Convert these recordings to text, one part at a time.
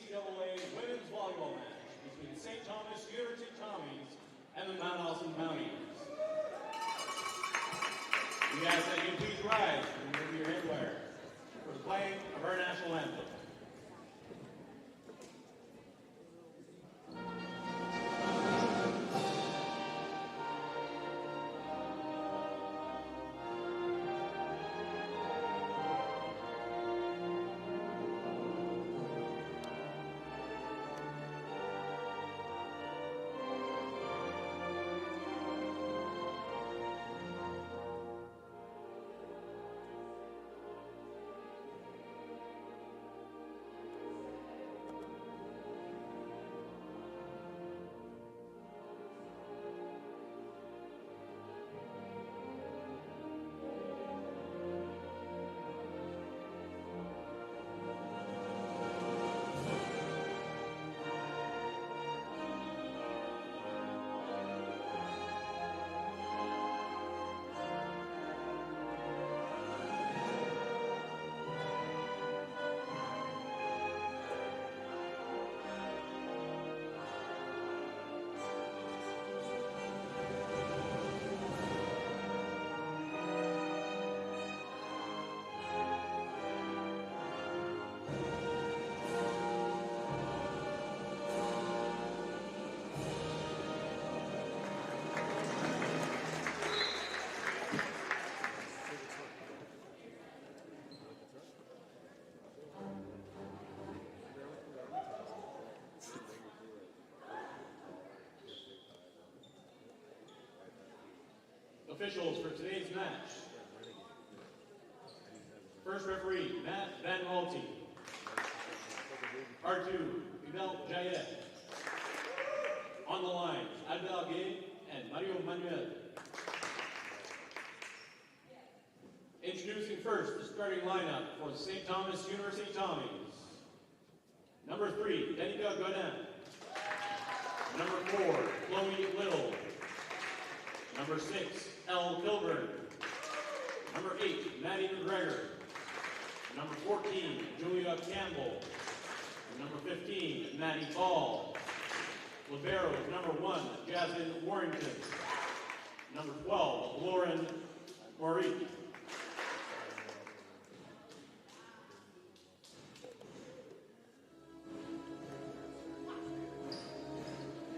ACAA women's volleyball match between St. Thomas University Tommies and the Mount Allison Mounties. We ask that you please rise and remove your headwear for the playing of our national anthem. Officials for today's match. First referee, Matt Van Halty. R2, Miguel Jayet. On the lines, Adel Gay and Mario Manuel. Introducing first the starting lineup for the St. Thomas University Tommies. Number 3, Danica Godin. Number 4, Chloe Little. Number 6, Elle Kilburn. Number 8, Maddie McGregor. Number 14, Julia Campbell. Number 15, Maddie Ball. Liberos, number 1, Jasmine Warrington. Number 12, Lauren Maurice.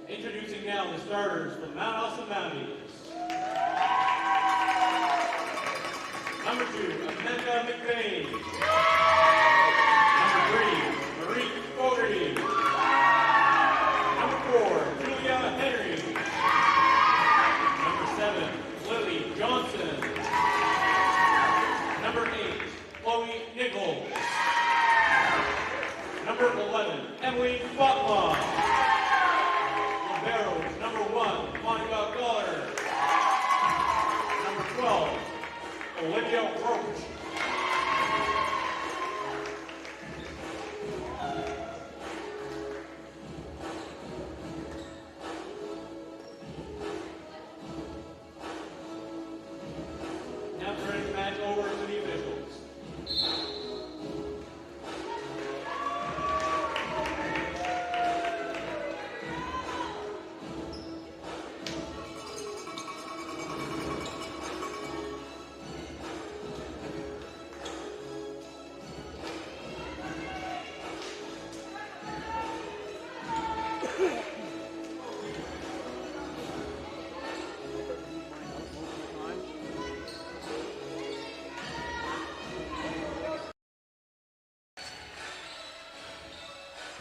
Introducing now the starters for the Mount Allison Mounties. Number 2, Amanda McBain. Number 3, Marie Fogarty. Number 4, Julia Henry. Number 7, Lily Johnson. Number 8, Chloe Nichols. Number 11, Emily Butler. Liberos, number 1, Monica Goller. Number 12, Olivia Roach. Now turning the match over to the officials.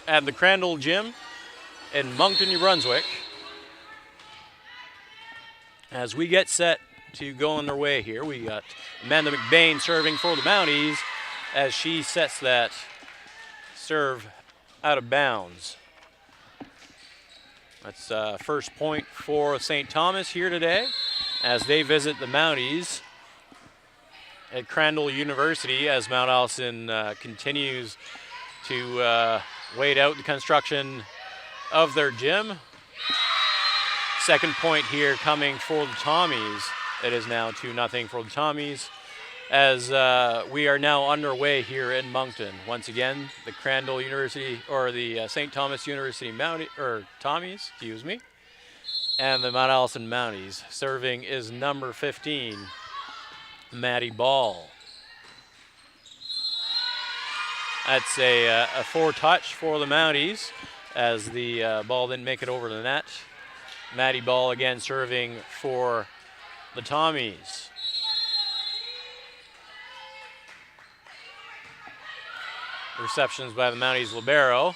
At the Crandall Gym in Moncton, New Brunswick, as we get set to go on their way here. We got Amanda McBain serving for the Mounties as she sets that serve out of bounds. That's first point for St. Thomas here today as they visit the Mounties at Crandall University as Mount Allison continues to wait out the construction of their gym. Second point here coming for the Tommies. It is now 2-0 for the Tommies as we are now underway here in Moncton. Once again, the Crandall University, or the St. Thomas University Tommies, excuse me, and the Mount Allison Mounties. Serving is number 15, Maddie Ball. That's a 4-touch for the Mounties, as the ball didn't make it over the net. Maddie Ball again serving for the Tommies. Receptions by the Mounties libero.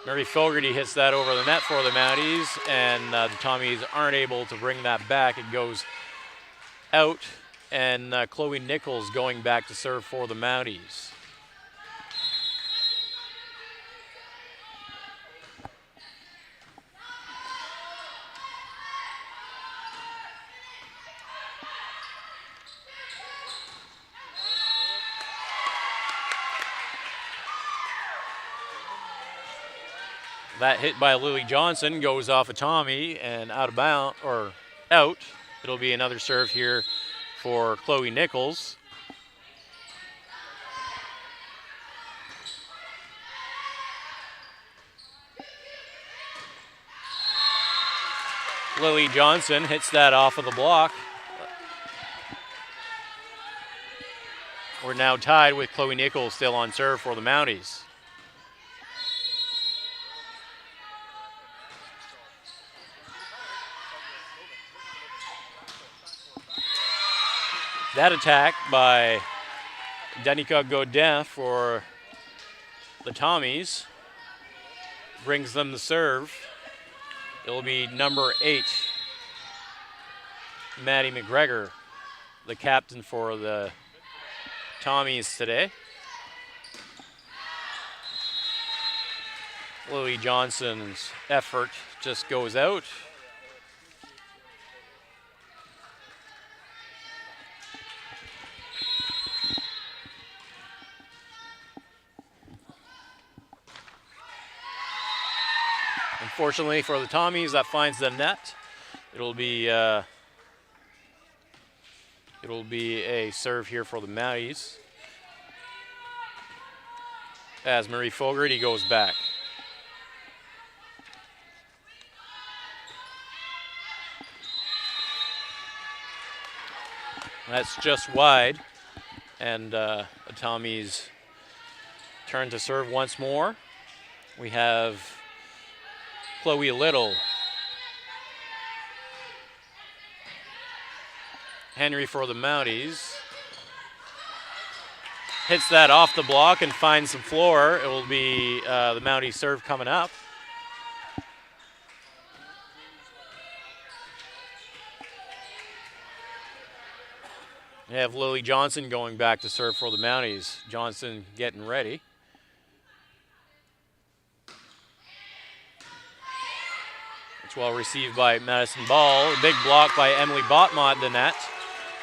Mary Fogarty hits that over the net for the Mounties, and the Tommies aren't able to bring that back. It goes out, and Chloe Nichols going back to serve for the Mounties. That hit by Lily Johnson goes off a Tommy and out of bounds, or out. It'll be another serve here for Chloe Nichols. Lily Johnson hits that off of the block. We're now tied with Chloe Nichols still on serve for the Mounties. That attack by Danica Godin for the Tommies brings them the serve. It'll be number 8, Maddie McGregor, the captain for the Tommies today. Lily Johnson's effort just goes out. Unfortunately for the Tommies, that finds the net. It'll be a serve here for the Mounties, as Marie Fogarty goes back. That's just wide, and the Tommies turn to serve once more. We have Chloe Little. Henry for the Mounties. Hits that off the block and finds some floor. It will be the Mounties serve coming up. We have Lily Johnson going back to serve for the Mounties. Johnson getting ready. It's well received by Madison Ball. A big block by Emily Botmont in the net.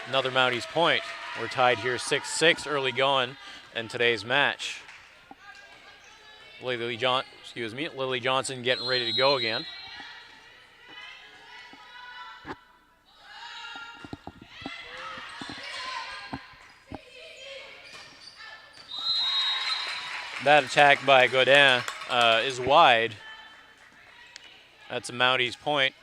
Another Mounties point. We're tied here 6-6 early going in today's match. Lily Johnson getting ready to go again. That attack by Godin is wide. That's a Mounties point.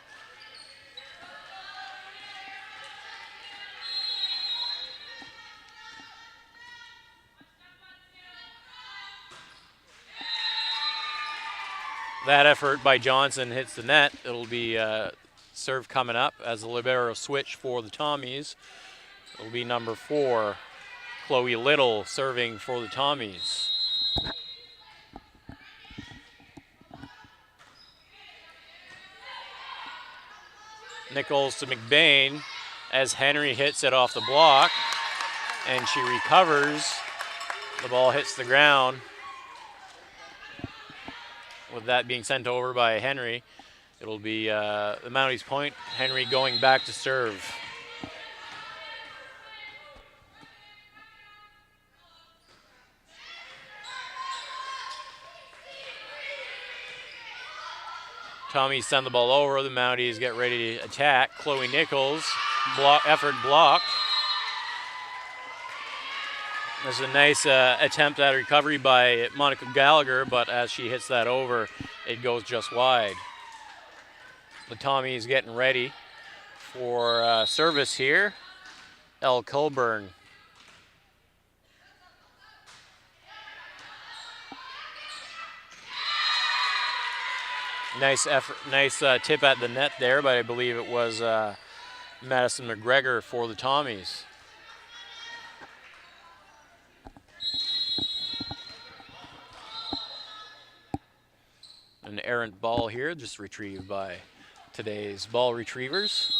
That effort by Johnson hits the net. It'll be serve coming up as the libero switch for the Tommies. It'll be number 4, Chloe Little, serving for the Tommies. Nichols to McBain as Henry hits it off the block, and she recovers. The ball hits the ground. With that being sent over by Henry, it'll be the Mounties point. Henry going back to serve. Tommy send the ball over. The Mounties get ready to attack. Chloe Nichols, effort blocked. There's a nice attempt at recovery by Monica Gallagher, but as she hits that over, it goes just wide. The Tommies getting ready for service here. Elle Colburn. Nice effort, nice tip at the net there, but I believe it was Madison McGregor for the Tommies. An errant ball here, just retrieved by today's ball retrievers.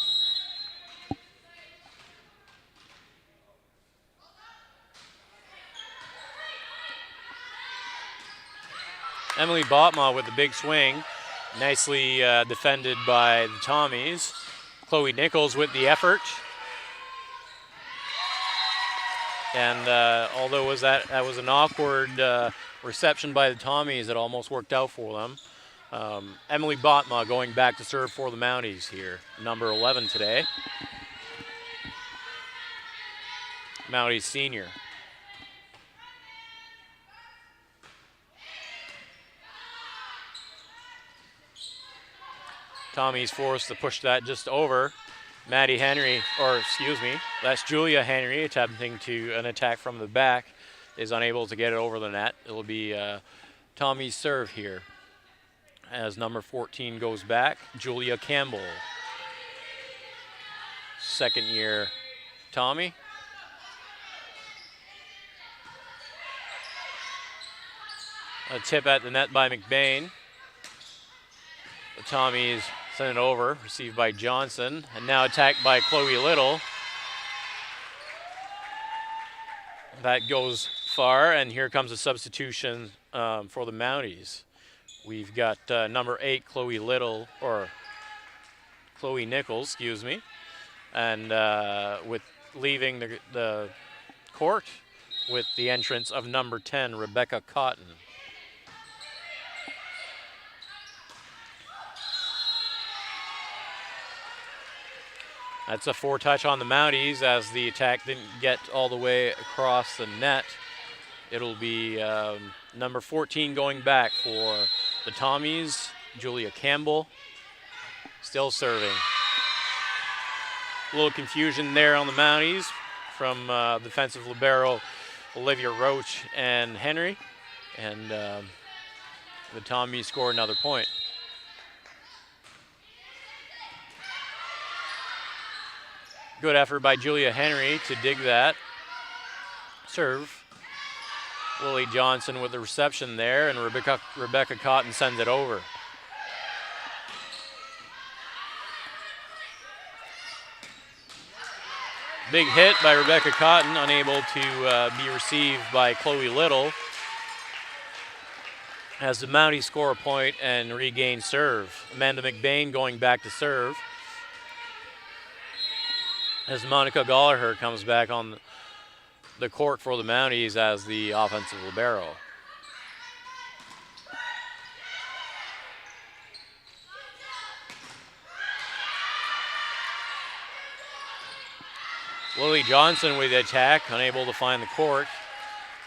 Emily Botma with the big swing. Nicely defended by the Tommies. Chloe Nichols with the effort. And although that was an awkward reception by the Tommies, it almost worked out for them. Emily Botma going back to serve for the Mounties here, number 11 today. Mounties senior. Tommy's forced to push that just over. Maddie Henry, or excuse me, that's Julia Henry attempting an attack from the back, is unable to get it over the net. It'll be Tommy's serve here as number 14 goes back. Julia Campbell, second year Tommy. A tip at the net by McBain. The Tommies send it over, received by Johnson, and now attacked by Chloe Little. That goes far, and here comes a substitution for the Mounties. We've got number 8, Chloe Little, or Chloe Nichols, excuse me, and with leaving the court with the entrance of number 10, Rebecca Cotton. That's a foretouch on the Mounties as the attack didn't get all the way across the net. It'll be number 14 going back for the Tommies, Julia Campbell, still serving. A little confusion there on the Mounties from defensive libero Olivia Roach and Henry, and the Tommies score another point. Good effort by Julia Henry to dig that. Serve. Lily Johnson with the reception there, and Rebecca Cotton sends it over. Big hit by Rebecca Cotton, unable to be received by Chloe Little. As the Mounties score a point and regain serve. Amanda McBain going back to serve. As Monica Gallagher comes back on the court for the Mounties as the offensive libero. Lily Johnson with the attack, unable to find the court.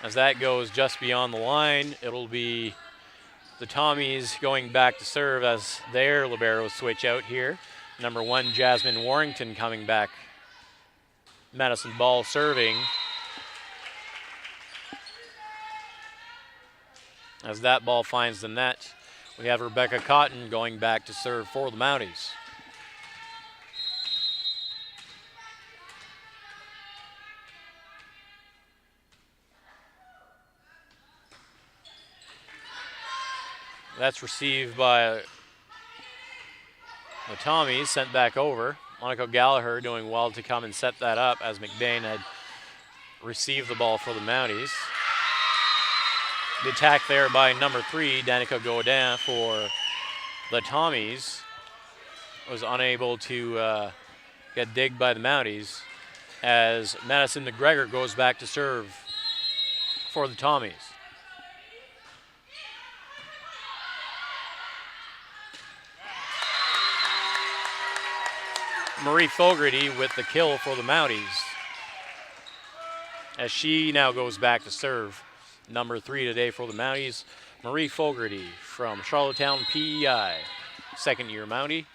As that goes just beyond the line, it'll be the Tommies going back to serve as their liberos switch out here. Number 1, Jasmine Warrington coming back. Madison Ball serving. As that ball finds the net, we have Rebecca Cotton going back to serve for the Mounties. That's received by the Tommies, sent back over. Monica Gallagher doing well to come and set that up as McBain had received the ball for the Mounties. The attack there by number 3, Danica Godin for the Tommies, was unable to get digged by the Mounties as Madison McGregor goes back to serve for the Tommies. Marie Fogarty with the kill for the Mounties. as she now goes back to serve. Number 3 today for the Mounties, Marie Fogarty from Charlottetown PEI, second-year Mountie.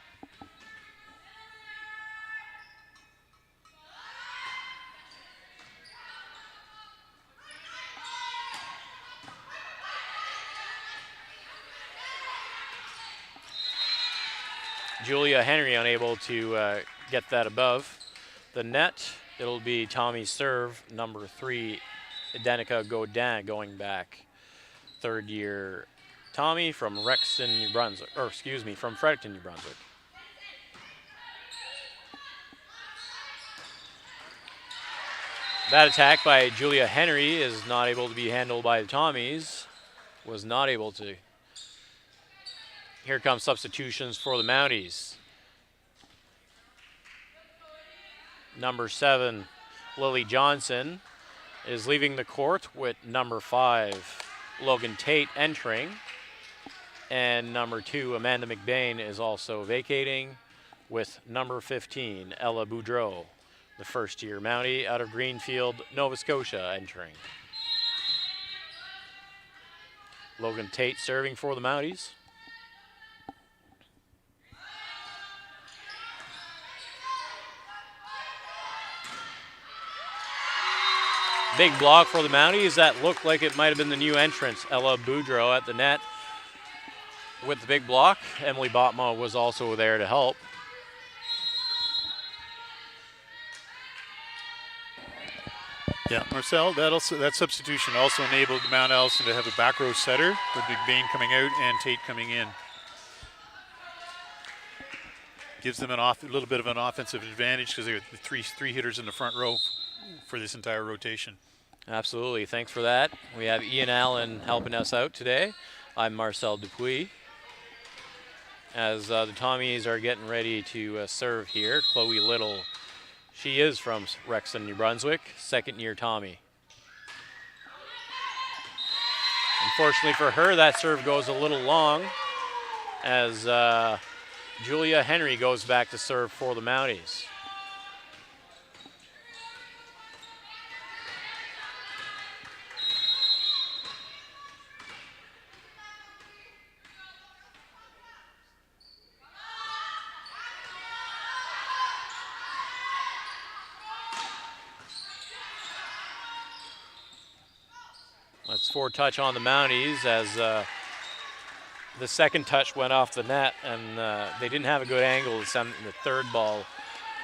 Julia Henry unable to get that above the net. It'll be Tommy's serve, number 3, Danica Godin going back. Third-year Tommy from Rexton, New Brunswick, or excuse me, from Fredericton, New Brunswick. That attack by Julia Henry is not able to be handled by the Tommies. Was not able to. Here come substitutions for the Mounties. Number 7, Lily Johnson, is leaving the court with number 5, Logan Tate, entering. And number 2, Amanda McBain, is also vacating with number 15, Ella Boudreau, the first-year Mountie out of Greenfield, Nova Scotia, entering. Logan Tate serving for the Mounties. Big block for the Mounties. That looked like it might have been the new entrance, Ella Boudreau, at the net with the big block. Emily Botma was also there to help. Yeah, Marcel, that substitution also enabled Mount Allison to have a back row setter with McBain coming out and Tate coming in. Gives them a little bit of an offensive advantage because they have three hitters in the front row for this entire rotation. Absolutely, thanks for that. We have Ian Allen helping us out today. I'm Marcel Dupuis. As the Tommies are getting ready to serve here, Chloe Little, she is from Rexton, New Brunswick, second-year Tommy. Unfortunately for her, that serve goes a little long as Julia Henry goes back to serve for the Mounties. That's 4 touch on the Mounties as the second touch went off the net, and they didn't have a good angle to send the third ball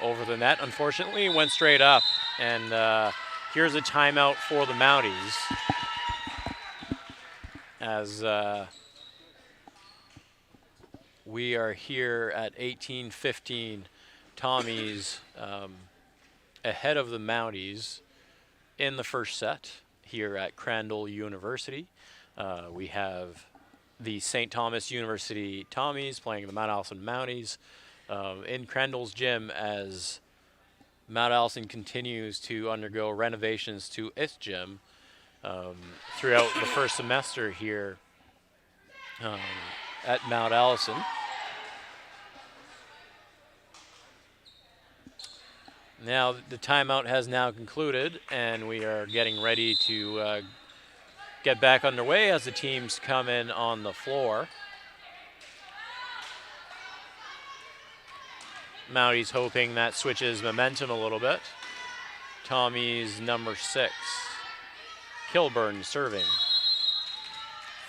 over the net. Unfortunately, it went straight up, and here's a timeout for the Mounties as we are here at 18:15. Tommies ahead of the Mounties in the first set here at Crandall University. We have the St. Thomas University Tommies playing the Mount Allison Mounties in Crandall's gym as Mount Allison continues to undergo renovations to its gym throughout the first semester here at Mount Allison. Now the timeout has now concluded, and we are getting ready to get back underway as the teams come in on the floor. Mounties hoping that switches momentum a little bit. Tommy's number 6, Kilburn, serving.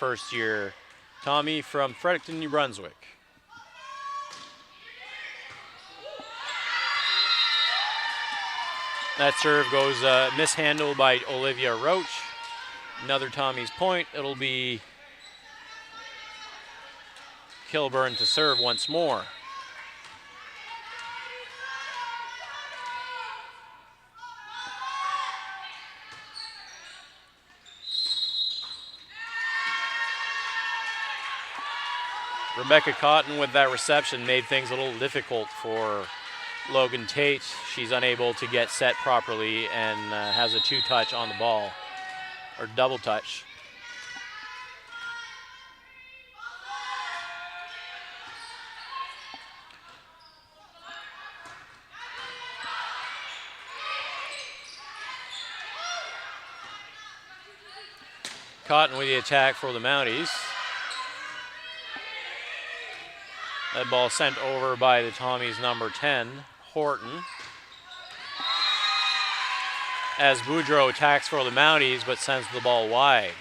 First-year Tommy from Fredericton, New Brunswick. That serve goes mishandled by Olivia Roach. Another Tommy's point. It'll be Kilburn to serve once more. Rebecca Cotton with that reception made things a little difficult for Logan Tate. She's unable to get set properly and has a 2-touch on the ball, or double touch. Cotton with the attack for the Mounties. That ball sent over by the Tommies' number 10, Horton. As Boudreau attacks for the Mounties, but sends the ball wide.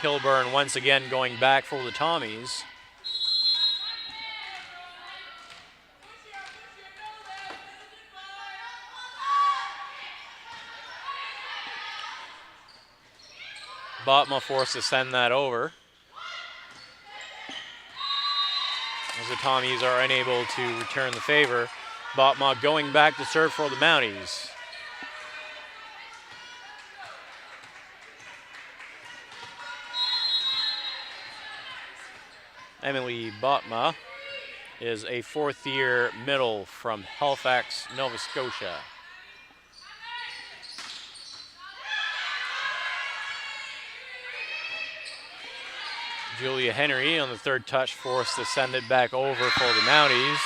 Kilburn once again going back for the Tommies. Botma forced to send that over, as the Tommies are unable to return the favor. Botma going back to serve for the Mounties. Emily Botma is a fourth-year middle from Halifax, Nova Scotia. Julia Henry on the third touch forced to send it back over for the Mounties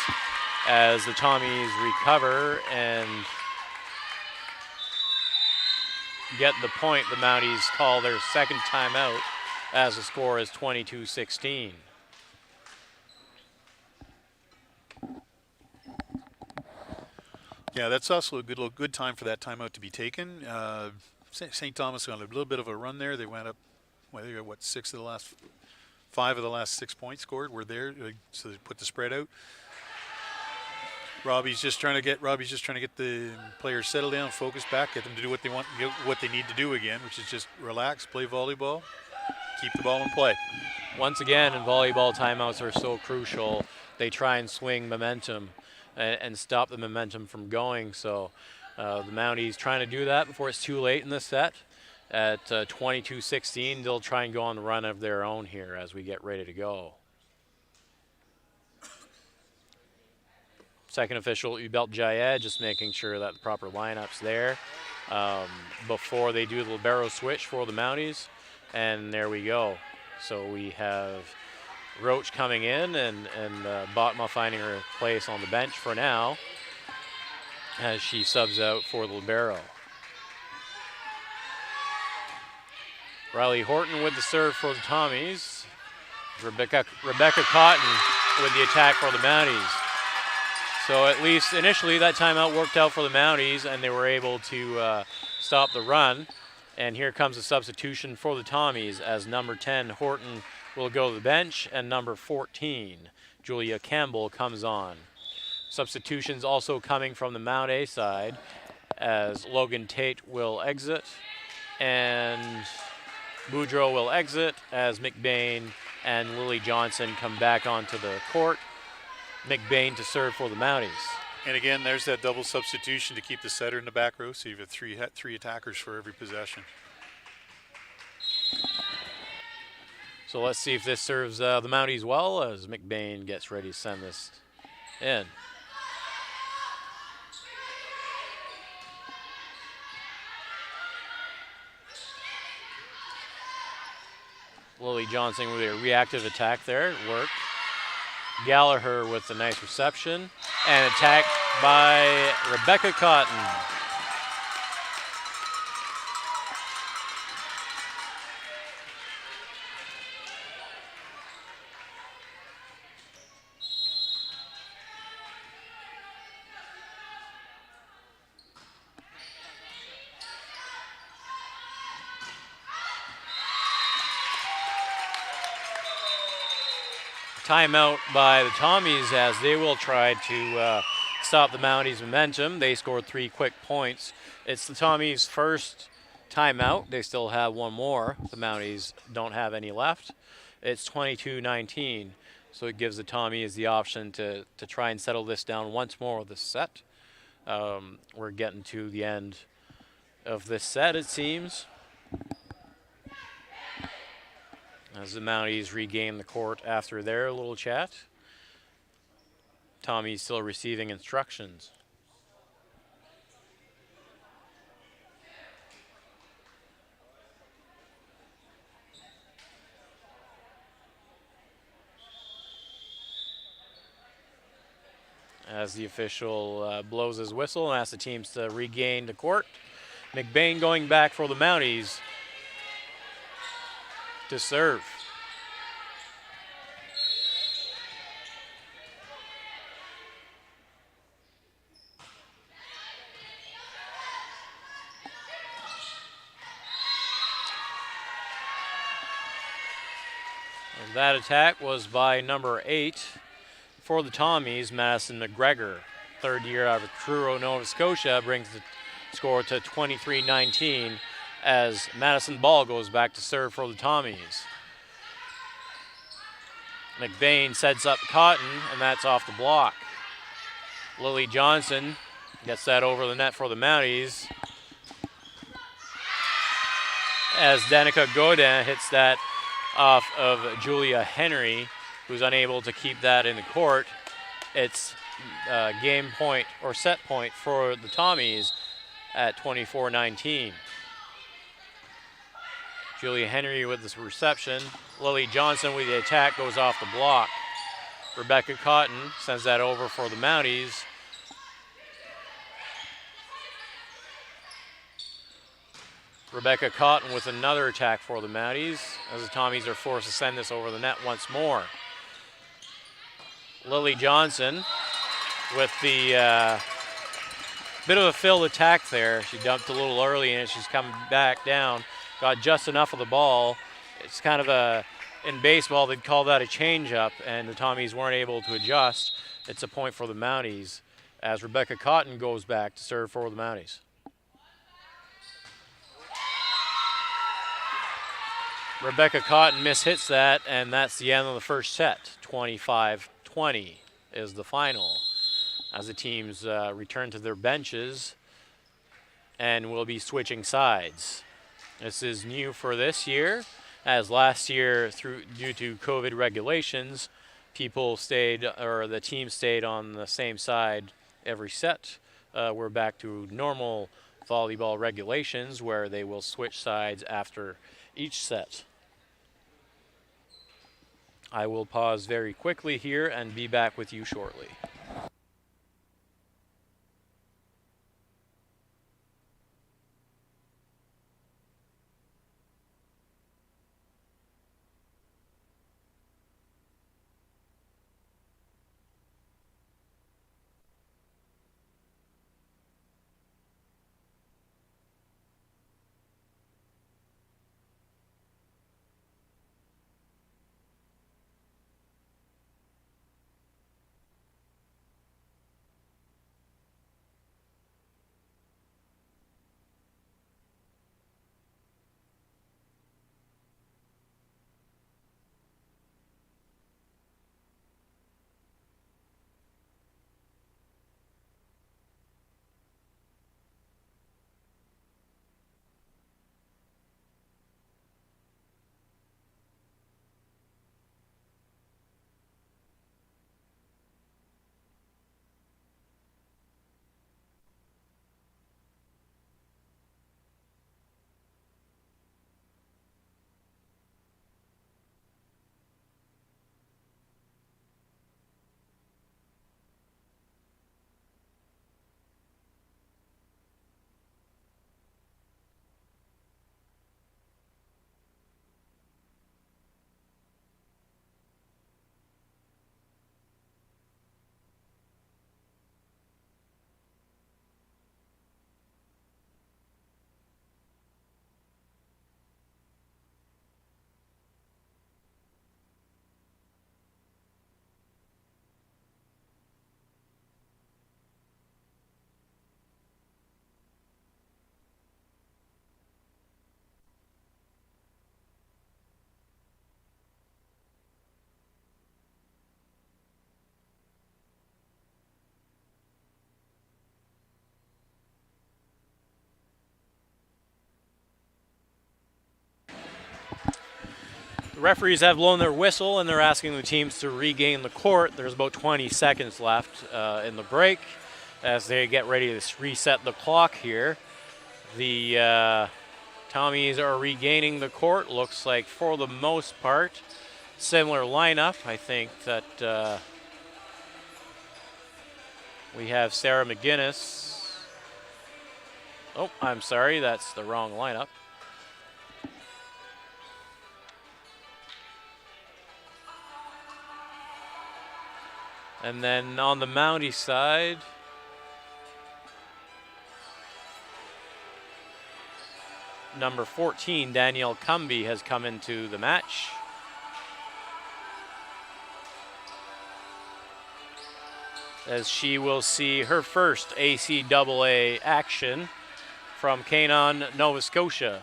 as the Tommies recover and get the point. The Mounties call their second timeout as the score is 22-16. Yeah, that's also a good time for that timeout to be taken. St. Thomas got a little bit of a run there. They went up, well, they got what, 5 of the last 6 points scored were there, so they put the spread out. Robbie's just trying to get the players settled down, focus back, get them to do what they want, what they need to do again, which is just relax, play volleyball, keep the ball in play. Once again, in volleyball, timeouts are so crucial. They try and swing momentum and stop the momentum from going. So the Mounties trying to do that before it's too late in the set. At 22-16, they'll try and go on the run of their own here as we get ready to go. Second official, Ubelt Jayed, just making sure that the proper lineup's there before they do the libero switch for the Mounties. And there we go. So we have Roach coming in and Botma finding her place on the bench for now as she subs out for the libero. Riley Horton with the serve for the Tommies. Rebecca Cotton with the attack for the Mounties. So at least initially that timeout worked out for the Mounties and they were able to stop the run. And here comes a substitution for the Tommies as number 10, Horton, will go to the bench, and number 14, Julia Campbell, comes on. Substitutions also coming from the Mount A side as Logan Tate will exit and Boudreau will exit as McBain and Lily Johnson come back onto the court. McBain to serve for the Mounties. And again, there's that double substitution to keep the setter in the back row, so you have three attackers for every possession. So let's see if this serves the Mounties well as McBain gets ready to send this in. Lily Johnson with a reactive attack there. It worked. Gallagher with a nice reception and attack by Rebecca Cotton. Timeout by the Tommies as they will try to stop the Mounties' momentum. They scored 3 quick points. It's the Tommies' first timeout. They still have one more. The Mounties don't have any left. It's 22-19, so it gives the Tommies the option to try and settle this down once more with this set. We're getting to the end of this set, it seems, as the Mounties regain the court after their little chat. Tommy's still receiving instructions. As the official blows his whistle and asks the teams to regain the court. McBain going back for the Mounties to serve. And that attack was by number 8 for the Tommies, Madison McGregor. Third year out of Truro, Nova Scotia, brings the score to 23-19 as Madison Ball goes back to serve for the Tommies. McBain sets up Cotton, and that's off the block. Lily Johnson gets that over the net for the Mounties as Danica Godin hits that off of Julia Henry, who's unable to keep that in the court. It's game point or set point for the Tommies at 24-19. Julia Henry with this reception. Lily Johnson with the attack goes off the block. Rebecca Cotton sends that over for the Mounties. Rebecca Cotton with another attack for the Mounties as the Tommies are forced to send this over the net once more. Lily Johnson with the bit of a filled attack there. She dumped a little early and she's coming back down. Got just enough of the ball. It's kind of a, in baseball they'd call that a change-up, and the Tommies weren't able to adjust. It's a point for the Mounties as Rebecca Cotton goes back to serve for the Mounties. Rebecca Cotton mishits that, and that's the end of the first set. 25-20 is the final as the teams return to their benches and will be switching sides. This is new for this year, as last year, due to COVID regulations, the team stayed on the same side every set. We're back to normal volleyball regulations where they will switch sides after each set. I will pause very quickly here and be back with you shortly. The referees have blown their whistle and they're asking the teams to regain the court. There's about 20 seconds left in the break as they get ready to reset the clock here. The Tommies are regaining the court. Looks like for the most part, similar lineup. I think that we have Sarah McGinnis Oh, I'm sorry, that's the wrong lineup. And then on the Mountie side, number 14, Danielle Cumby, has come into the match. As she will see her first ACAA action from Canaan, Nova Scotia.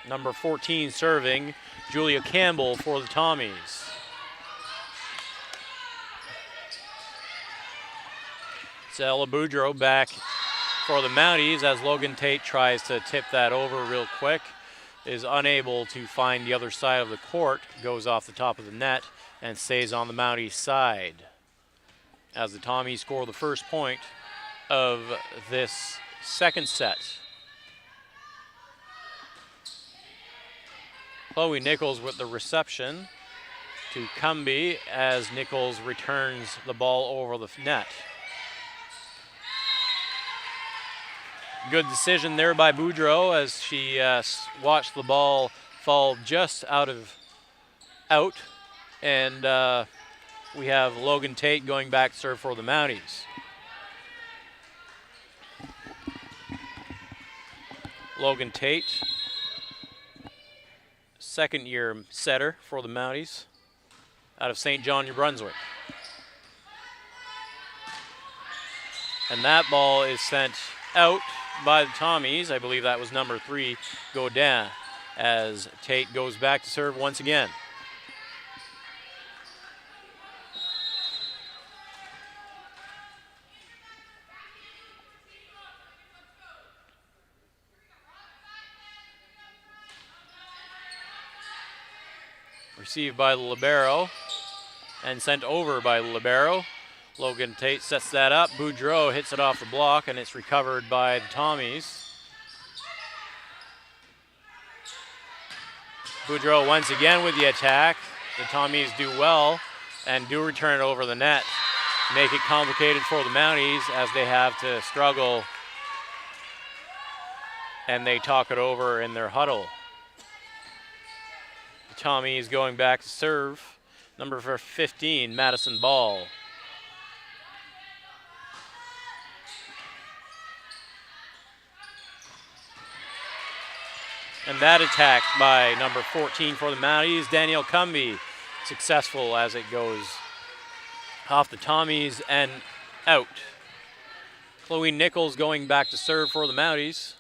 Number 14 serving, Julia Campbell for the Tommies. Ella Boudreau back for the Mounties as Logan Tate tries to tip that over real quick. Is unable to find the other side of the court, goes off the top of the net and stays on the Mounties side. As the Tommies score the first point of this second set. Chloe Nichols with the reception to Cumby as Nichols returns the ball over the net. Good decision there by Boudreau as she watched the ball fall just out, and we have Logan Tate going back to serve for the Mounties. Logan Tate, second-year setter for the Mounties out of St. John, New Brunswick. And that ball is sent out by the Tommies. I believe that was number 3, Godin, as Tate goes back to serve once again. Received by the libero and sent over by the libero. Logan Tate sets that up. Boudreau hits it off the block, and it's recovered by the Tommies. Boudreau once again with the attack. The Tommies do well and do return it over the net. Make it complicated for the Mounties as they have to struggle, and they talk it over in their huddle. The Tommies going back to serve. Number 15, Madison Ball. And that attack by number 14 for the Mounties, Danielle Cumby, successful as it goes off the Tommies and out. Chloe Nichols going back to serve for the Mounties.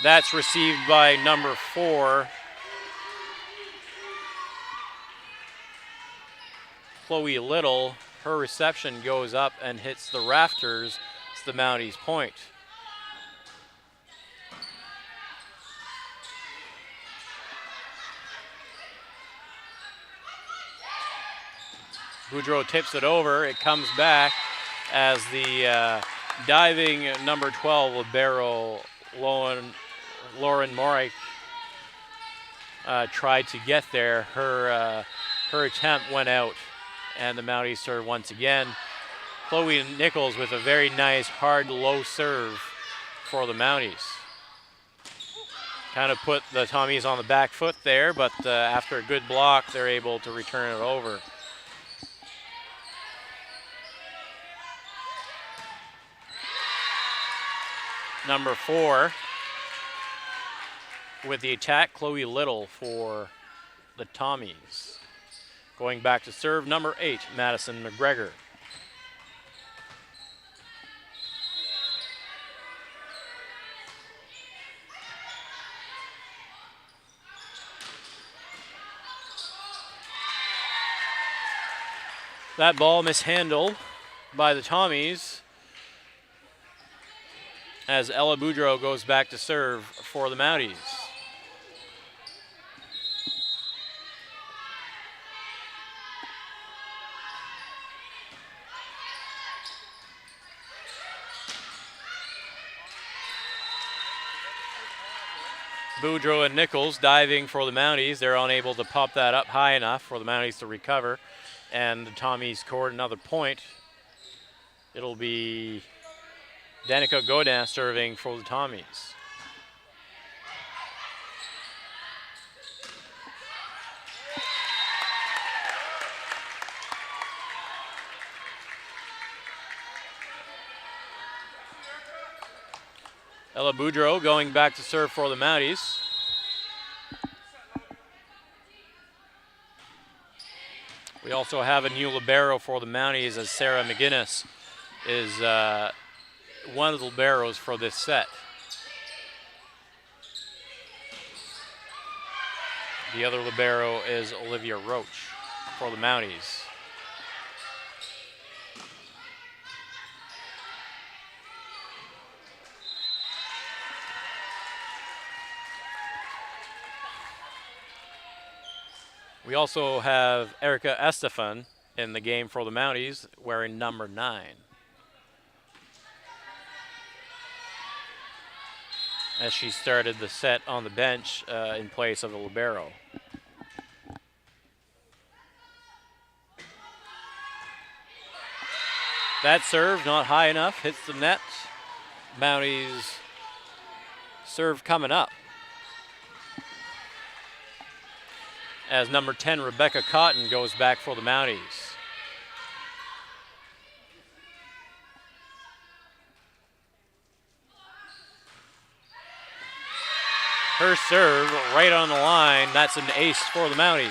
That's received by number 4, Chloe Little. Her reception goes up and hits the rafters. It's the Mounties' point. Boudreau tips it over. It comes back as the diving number 12 libero Lauren Morik tried to get there. Her attempt went out, and the Mounties serve once again. Chloe Nichols with a very nice hard low serve for the Mounties. Kind of put the Tommies on the back foot there, but after a good block, they're able to return it over. Number 4 with the attack, Chloe Little for the Tommies. Going back to serve, number 8, Madison McGregor. That ball mishandled by the Tommies as Ella Boudreau goes back to serve for the Mounties. Boudreaux and Nichols diving for the Mounties. They're unable to pop that up high enough for the Mounties to recover. And the Tommies scored another point. It'll be Danica Godin serving for the Tommies. Ella Boudreaux going back to serve for the Mounties. We also have a new libero for the Mounties as Sarah McGinnis is one of the liberos for this set. The other libero is Olivia Roach for the Mounties. We also have Erica Estefan in the game for the Mounties, wearing number 9. As she started the set on the bench in place of the libero. That serve not high enough, hits the net. Mounties serve coming up. As number 10, Rebecca Cotton, goes back for the Mounties. Her serve right on the line. That's an ace for the Mounties.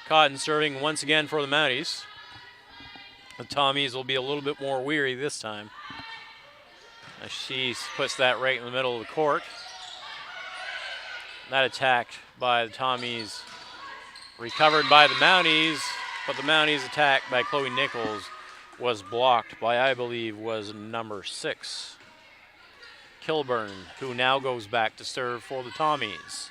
Cotton serving once again for the Mounties. The Tommies will be a little bit more weary this time. As she puts that right in the middle of the court. That attack by the Tommies recovered by the Mounties, but the Mounties attack by Chloe Nichols was blocked by, I believe, was number 6, Kilburn, who now goes back to serve for the Tommies.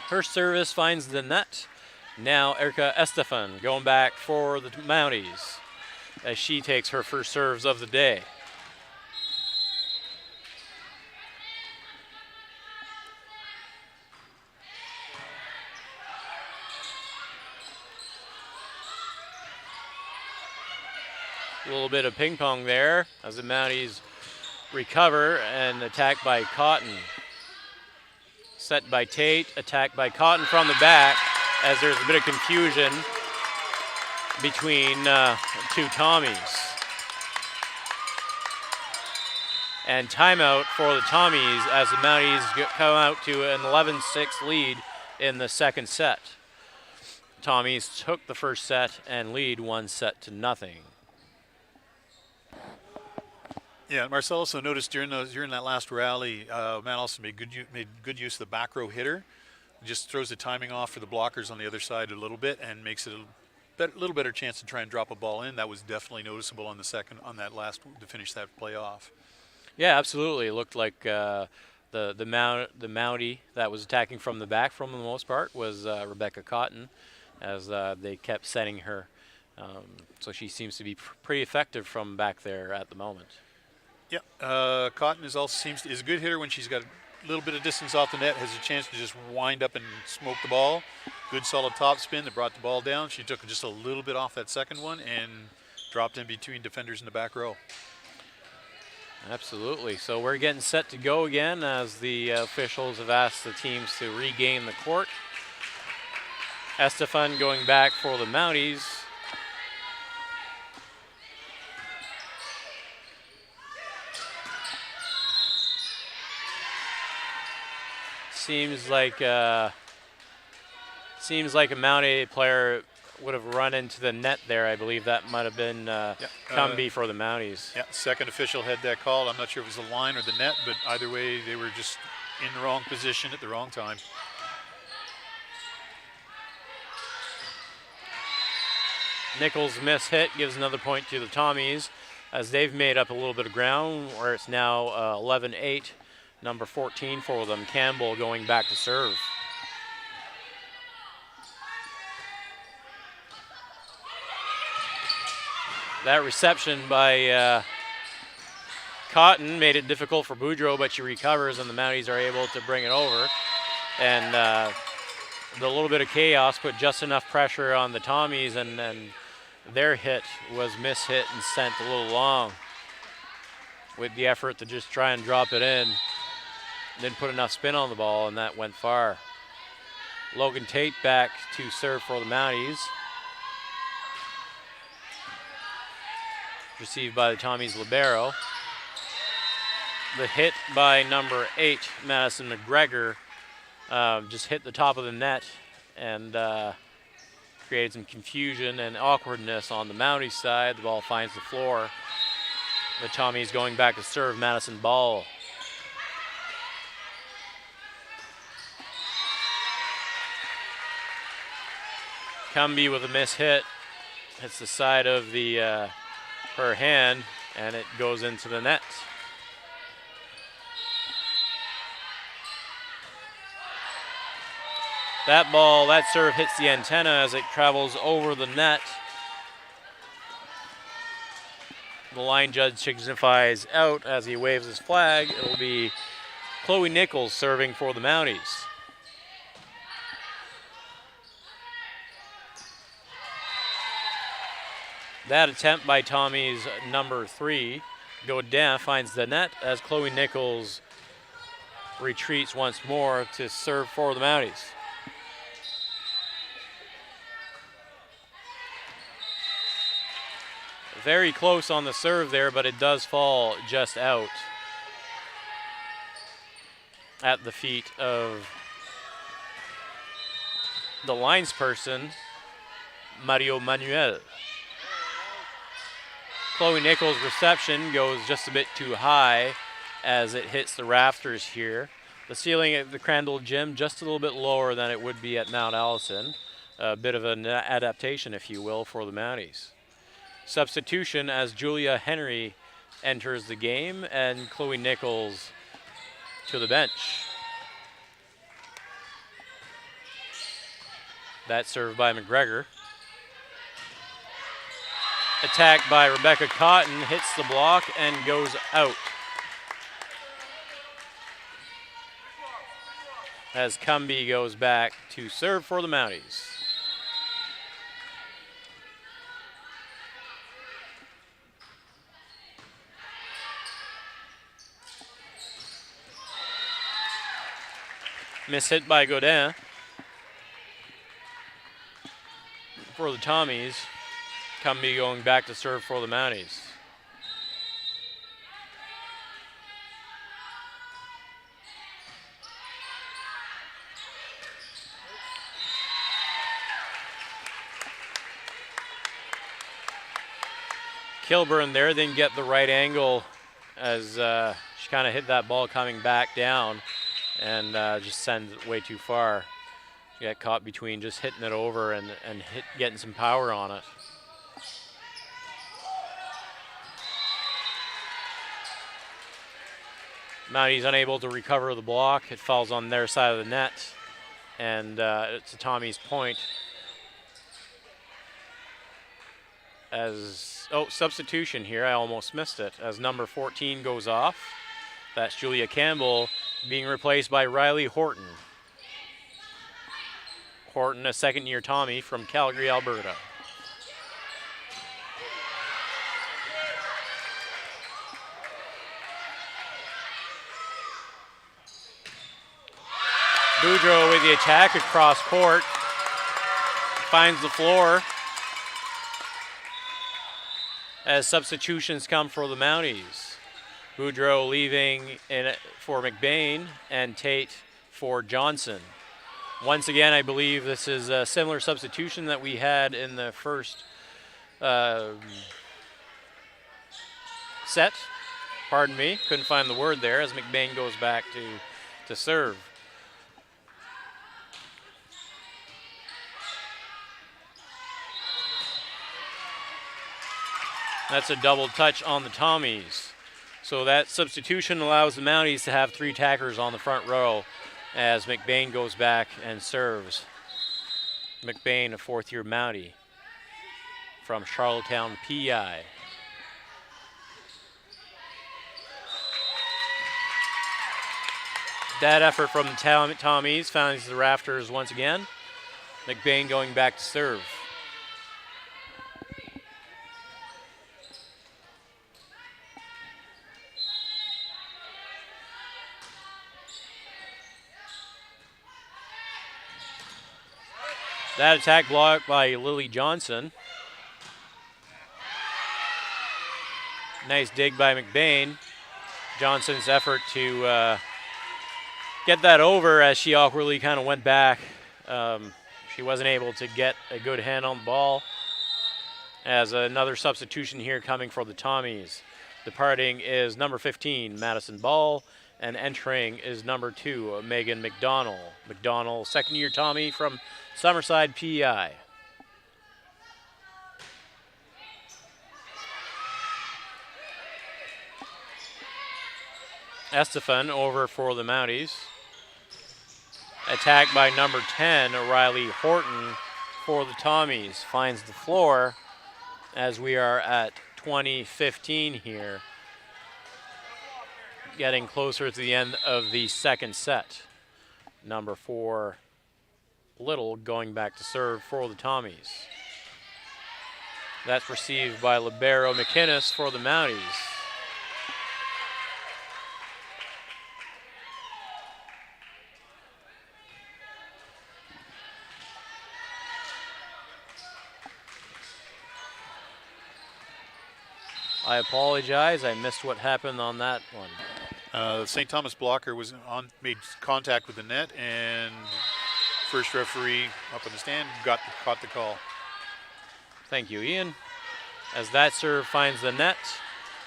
Her service finds the net. Now Erica Estefan going back for the Mounties as she takes her first serves of the day. A little bit of ping pong there as the Mounties recover and attack by Cotton. Set by Tate, attacked by Cotton from the back as there's a bit of confusion between two Tommies. And timeout for the Tommies as the Mounties come out to an 11-6 lead in the second set. Tommies took the first set and lead 1-0. Yeah, Marcel also noticed during that last rally, Matt also made good use of the back row hitter. Just throws the timing off for the blockers on the other side a little bit and makes it a little better chance to try and drop a ball in. That was definitely noticeable on that last to finish that play off. Yeah, absolutely. It looked like the Mountie that was attacking from the back, for the most part, was Rebecca Cotton, as they kept setting her. So she seems to be pretty effective from back there at the moment. Yeah, Cotton is a good hitter when she's got a little bit of distance off the net, has a chance to just wind up and smoke the ball. Good solid top spin that brought the ball down. She took just a little bit off that second one and dropped in between defenders in the back row. Absolutely. So we're getting set to go again as the officials have asked the teams to regain the court. Estefan going back for the Mounties. Seems like a Mountie player would have run into the net there. I believe that might have been Cumbie for the Mounties. Yeah, second official had that call. I'm not sure if it was the line or the net, but either way, they were just in the wrong position at the wrong time. Nichols' miss hit gives another point to the Tommies as they've made up a little bit of ground where it's now 11-8. Number 14 for them, Campbell, going back to serve. That reception by Cotton made it difficult for Boudreau, but she recovers and the Mounties are able to bring it over. And the little bit of chaos put just enough pressure on the Tommies, and their hit was mishit and sent a little long with the effort to just try and drop it in. Didn't put enough spin on the ball, and that went far. Logan Tate back to serve for the Mounties. Received by the Tommies libero. The hit by number 8, Madison McGregor, just hit the top of the net and created some confusion and awkwardness on the Mounties side. The ball finds the floor. The Tommies going back to serve. Madison Ball. Cumbie with a miss hit. Hits the side of the her hand, and it goes into the net. That ball, that serve hits the antenna as it travels over the net. The line judge signifies out as he waves his flag. It'll be Chloe Nichols serving for the Mounties. That attempt by Tommy's number 3, Godin, finds the net as Chloe Nichols retreats once more to serve for the Mounties. Very close on the serve there, but it does fall just out at the feet of the linesperson, Mario Manuel. Chloe Nichols' reception goes just a bit too high as it hits the rafters here. The ceiling at the Crandall Gym just a little bit lower than it would be at Mount Allison. A bit of an adaptation, if you will, for the Mounties. Substitution as Julia Henry enters the game and Chloe Nichols to the bench. That served by McGregor. Attack by Rebecca Cotton, hits the block and goes out. As Cumbie goes back to serve for the Mounties. Miss hit by Godin for the Tommies. Cumbie going back to serve for the Mounties. Kilburn there didn't get the right angle as she kind of hit that ball coming back down and just sends it way too far. She got caught between just hitting it over and getting some power on it. Mounties unable to recover the block. It falls on their side of the net, and it's a Tommy's point. As substitution here, I almost missed it. As number 14 goes off, that's Julia Campbell being replaced by Riley Horton. Horton, a second-year Tommy from Calgary, Alberta. Boudreau with the attack across court. Finds the floor. As substitutions come for the Mounties. Boudreau leaving for McBain and Tate for Johnson. Once again, I believe this is a similar substitution that we had in the first set. Pardon me, couldn't find the word there as McBain goes back to serve. That's a double touch on the Tommies. So that substitution allows the Mounties to have 3 attackers on the front row as McBain goes back and serves. McBain, a 4th-year Mountie from Charlottetown, PEI. That effort from the Tommies finds the rafters once again. McBain going back to serve. That attack blocked by Lily Johnson. Nice dig by McBain. Johnson's effort to get that over as she awkwardly kind of went back. She wasn't able to get a good hand on the ball. As another substitution here coming for the Tommies. Departing is number 15, Madison Ball, and entering is number 2, Megan McDonald. McDonald, 2nd-year Tommy from Summerside, PEI. Estefan over for the Mounties. Attack by number 10, Riley Horton for the Tommies. Finds the floor as we are at 20-15 here. Getting closer to the end of the 2nd set. Number 4, Little, going back to serve for the Tommies. That's received by libero McInnes for the Mounties. I apologize, I missed what happened on that one. St. Thomas blocker made contact with the net, and first referee up in the stand caught the call. Thank you, Ian. As that serve finds the net,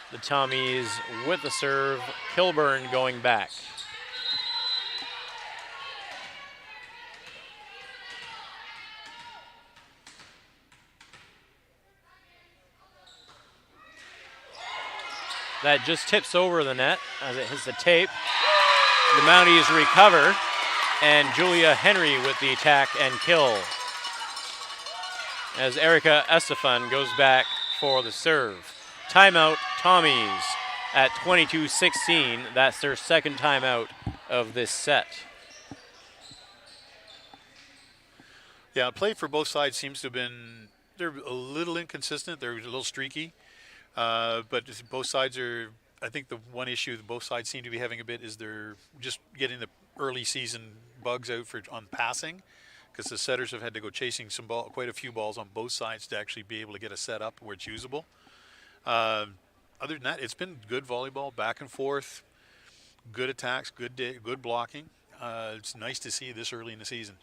the Tommies with the serve, Kilburn going back. That just tips over the net as it hits the tape. The Mounties recover, and Julia Henry with the attack and kill. As Erica Estefan goes back for the serve. Timeout, Tommies at 22-16. That's their 2nd timeout of this set. Yeah, play for both sides seems to have been, they're a little inconsistent. They're a little streaky. But both sides are, I think the one issue that both sides seem to be having a bit is they're just getting the early season bugs out on passing, because the setters have had to go chasing quite a few balls on both sides to actually be able to get a set up where it's usable. Other than that, it's been good volleyball, back and forth, good attacks, good blocking. It's nice to see this early in the season.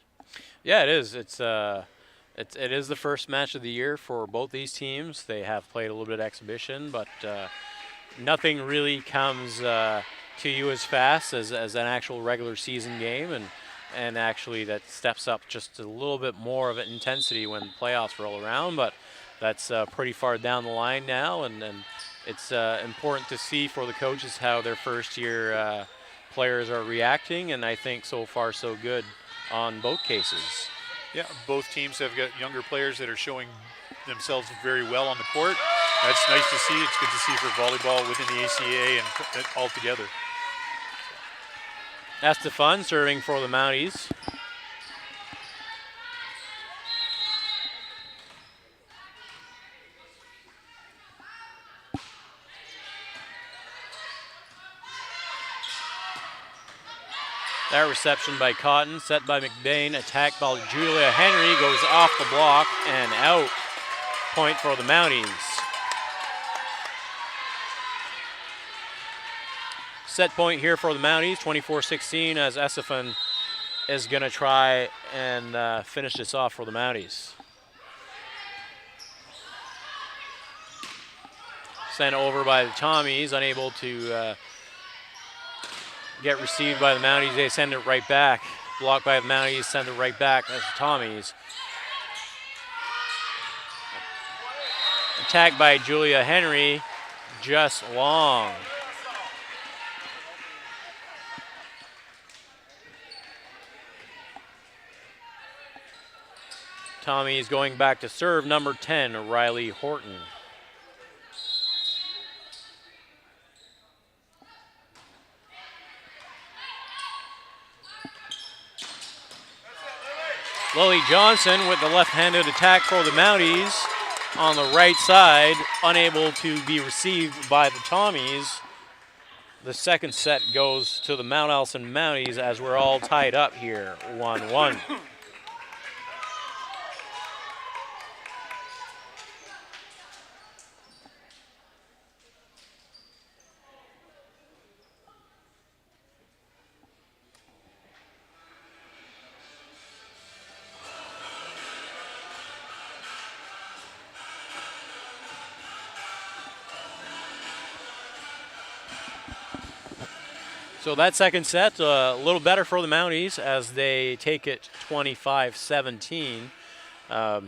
Yeah, it is. It is the first match of the year for both these teams. They have played a little bit of exhibition, but nothing really comes to you as fast as an actual regular season game, and actually that steps up just a little bit more of an intensity when playoffs roll around. But that's pretty far down the line now, and it's important to see for the coaches how their first-year players are reacting, and I think so far so good on both cases. Yeah, both teams have got younger players that are showing themselves very well on the court. That's nice to see. It's good to see for volleyball within the ACAA and all together. Estefan serving for the Mounties. That reception by Cotton, set by McBain, attacked by Julia Henry, goes off the block and out. Point for the Mounties. Set point here for the Mounties, 24-16, as Estefan is going to try and finish this off for the Mounties. Sent over by the Tommies, unable to get received by the Mounties. They send it right back. Blocked by the Mounties, send it right back as the Tommies. Attack by Julia Henry, just long. Tommy is going back to serve number 10, Riley Horton. Lily Johnson with the left-handed attack for the Mounties on the right side, unable to be received by the Tommies. The second set goes to the Mount Allison Mounties as we're all tied up here, 1-1. So that second set, a little better for the Mounties as they take it 25-17.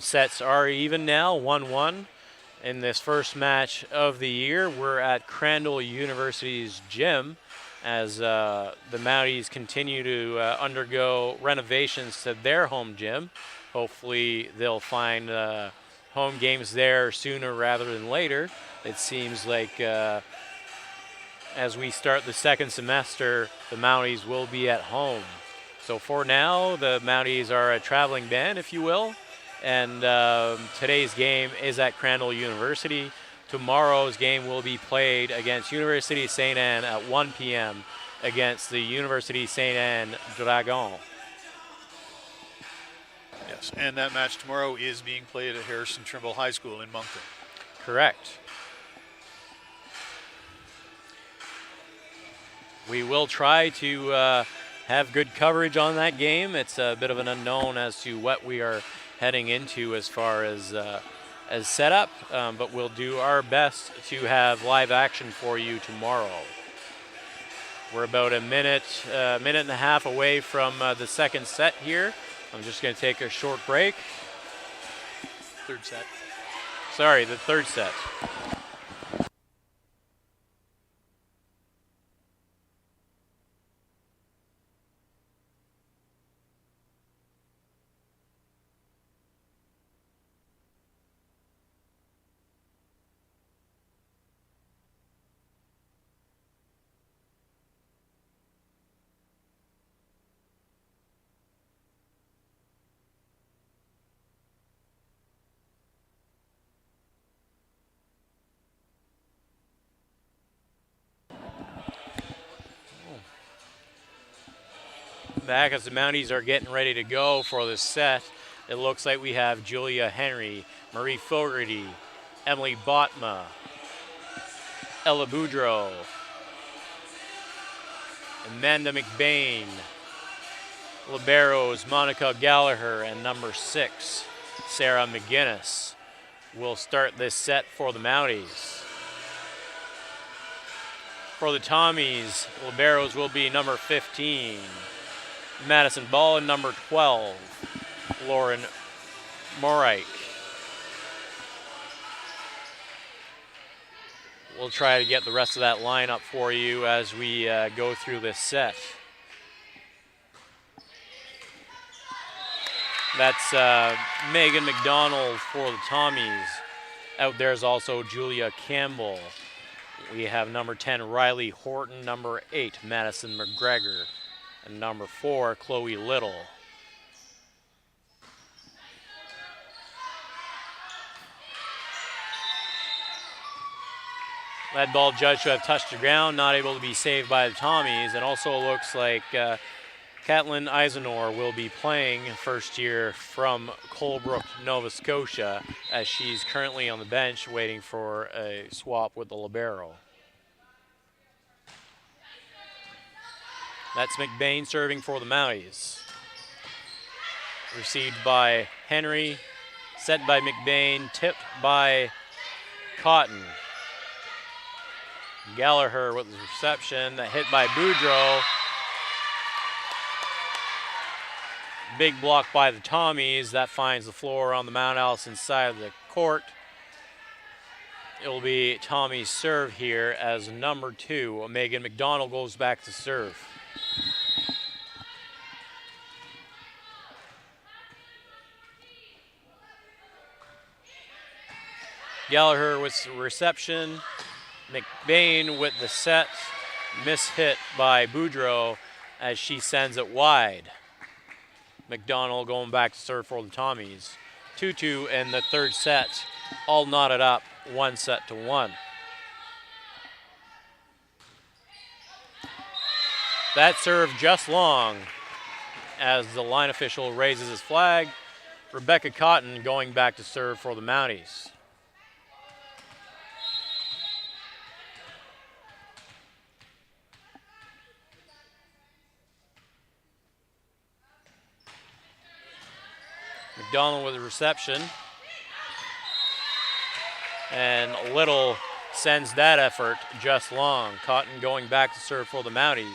Sets are even now, 1-1. In this first match of the year, we're at Crandall University's gym as the Mounties continue to undergo renovations to their home gym. Hopefully they'll find home games there sooner rather than later. It seems like as we start the second semester, the Mounties will be at home. So for now, the Mounties are a traveling band, if you will, and today's game is at Crandall University. Tomorrow's game will be played against University St. Anne at 1 p.m. against the University St. Anne Dragons. Yes, and that match tomorrow is being played at Harrison Trimble High School in Moncton. Correct. We will try to have good coverage on that game. It's a bit of an unknown as to what we are heading into as far as setup, but we'll do our best to have live action for you tomorrow. We're about a minute and a half away from the second set here. I'm just going to take a short break. Third set. Sorry, the third set. Back as the Mounties are getting ready to go for this set. It looks like we have Julia Henry, Marie Fogarty, Emily Botma, Ella Boudreau, Amanda McBain, liberos Monica Gallagher, and number 6, Sarah McGinnis will start this set for the Mounties. For the Tommies, liberos will be number 15, Madison Ball, and number 12, Lauren Morike. We'll try to get the rest of that lineup for you as we go through this set. That's Megan McDonald for the Tommies. Out there is also Julia Campbell. We have number 10, Riley Horton, number 8, Madison McGregor, and number 4, Chloe Little. That ball judged to have touched the ground, not able to be saved by the Tommies. And also looks like Caitlin Eisenor will be playing first year from Colebrook, Nova Scotia, as she's currently on the bench waiting for a swap with the libero. That's McBain serving for the Mounties. Received by Henry, set by McBain, tipped by Cotton. Gallagher with the reception, that hit by Boudreau. Big block by the Tommies. That finds the floor on the Mount Allison side of the court. It'll be Tommy's serve here as number 2. Megan McDonald goes back to serve. Gallagher with the reception. McBain with the set. Mishit by Boudreau as she sends it wide. McDonald going back to serve for the Tommies. 2-2 in the third set. All knotted up, 1-1. That serve just long as the line official raises his flag. Rebecca Cotton going back to serve for the Mounties. McDonald with the reception. And Little sends that effort just long. Cotton going back to serve for the Mounties.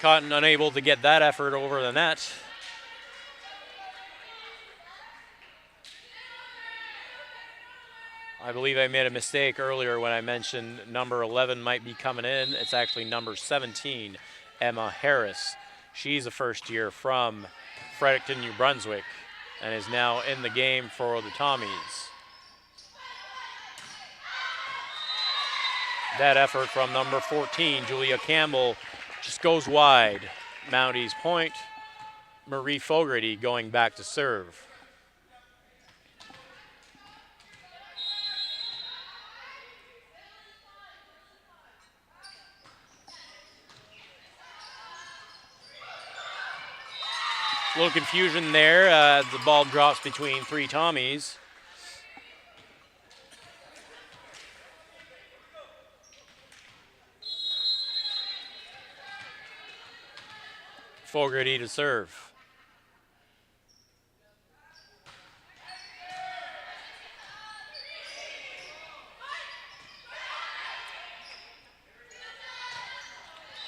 Cotton unable to get that effort over the net. I believe I made a mistake earlier when I mentioned number 11 might be coming in. It's actually number 17, Emma Harris. She's a first year from Fredericton, New Brunswick, and is now in the game for the Tommies. That effort from number 14, Julia Campbell, just goes wide. Mounties point. Marie Fogarty going back to serve. A little confusion there. The ball drops between 3 Tommies. Fogarty to serve.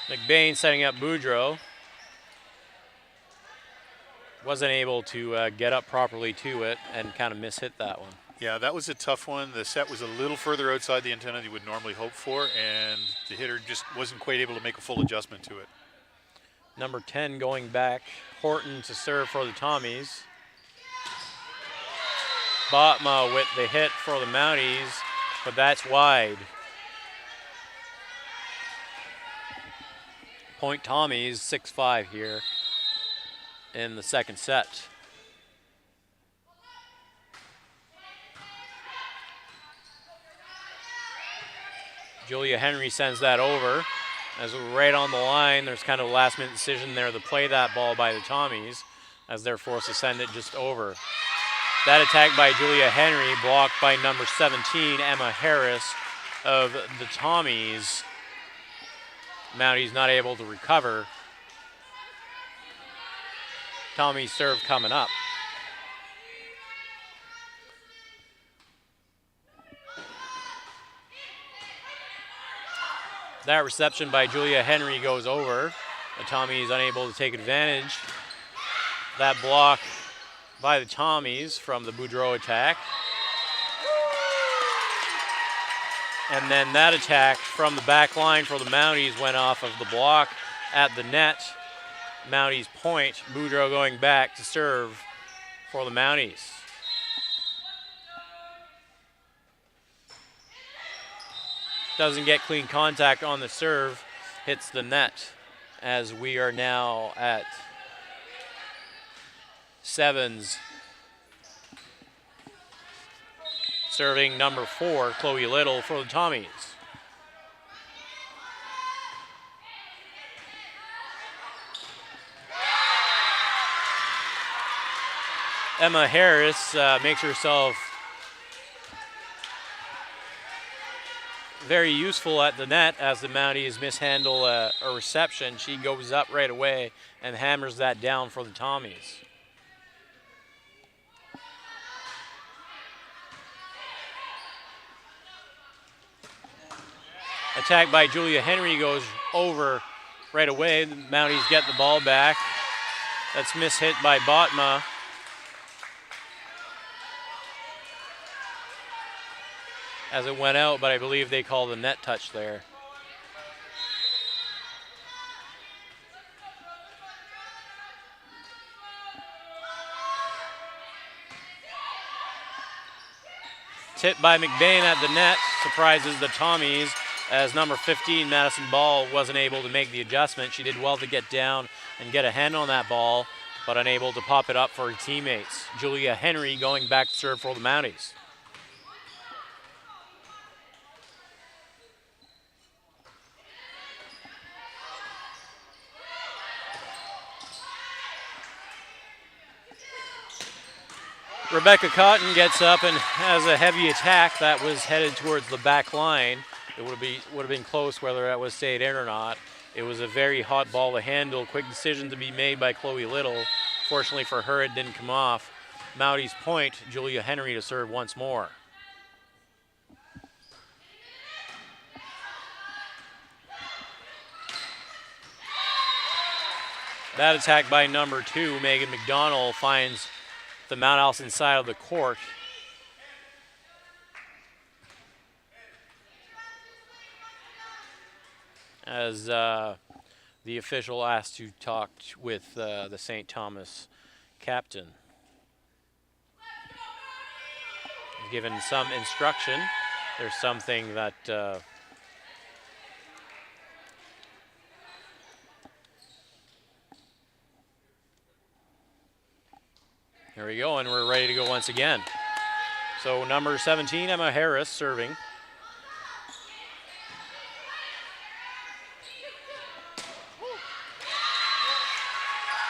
McBain setting up Boudreau. Wasn't able to get up properly to it and kind of mishit that one. Yeah, that was a tough one. The set was a little further outside the antenna than you would normally hope for, and the hitter just wasn't quite able to make a full adjustment to it. Number 10 going back. Horton to serve for the Tommies. Botma with the hit for the Mounties, but that's wide. Point Tommies, 6-5 here in the second set. Julia Henry sends that over. As we're right on the line, there's kind of a last-minute decision there to play that ball by the Tommies as they're forced to send it just over. That attack by Julia Henry blocked by number 17, Emma Harris of the Tommies. Mounties not able to recover. Tommy's serve coming up. That reception by Julia Henry goes over. The Tommies unable to take advantage. That block by the Tommies from the Boudreau attack. And then that attack from the back line for the Mounties went off of the block at the net. Mounties point. Boudreau going back to serve for the Mounties. Doesn't get clean contact on the serve, hits the net as we are now at sevens. Serving number 4, Chloe Little for the Tommies. Emma Harris makes herself very useful at the net as the Mounties mishandle a reception. She goes up right away and hammers that down for the Tommies. Attack by Julia Henry goes over right away. The Mounties get the ball back. That's mishit by Botma. As it went out, but I believe they called a net touch there. Tip by McBain at the net surprises the Tommies, as number 15, Madison Ball, wasn't able to make the adjustment. She did well to get down and get a hand on that ball, but unable to pop it up for her teammates. Julia Henry going back to serve for the Mounties. Rebecca Cotton gets up and has a heavy attack that was headed towards the back line. It would have been close whether that was stayed in or not. It was a very hot ball to handle. Quick decision to be made by Chloe Little. Fortunately for her, it didn't come off. Mounties point, Julia Henry to serve once more. That attack by number 2, Megan McDonald, finds the Mount Allison side of the court. As the official asked to talk with the St. Thomas captain. He's given some instruction. There's something that here we go, and we're ready to go once again. So number 17, Emma Harris, serving.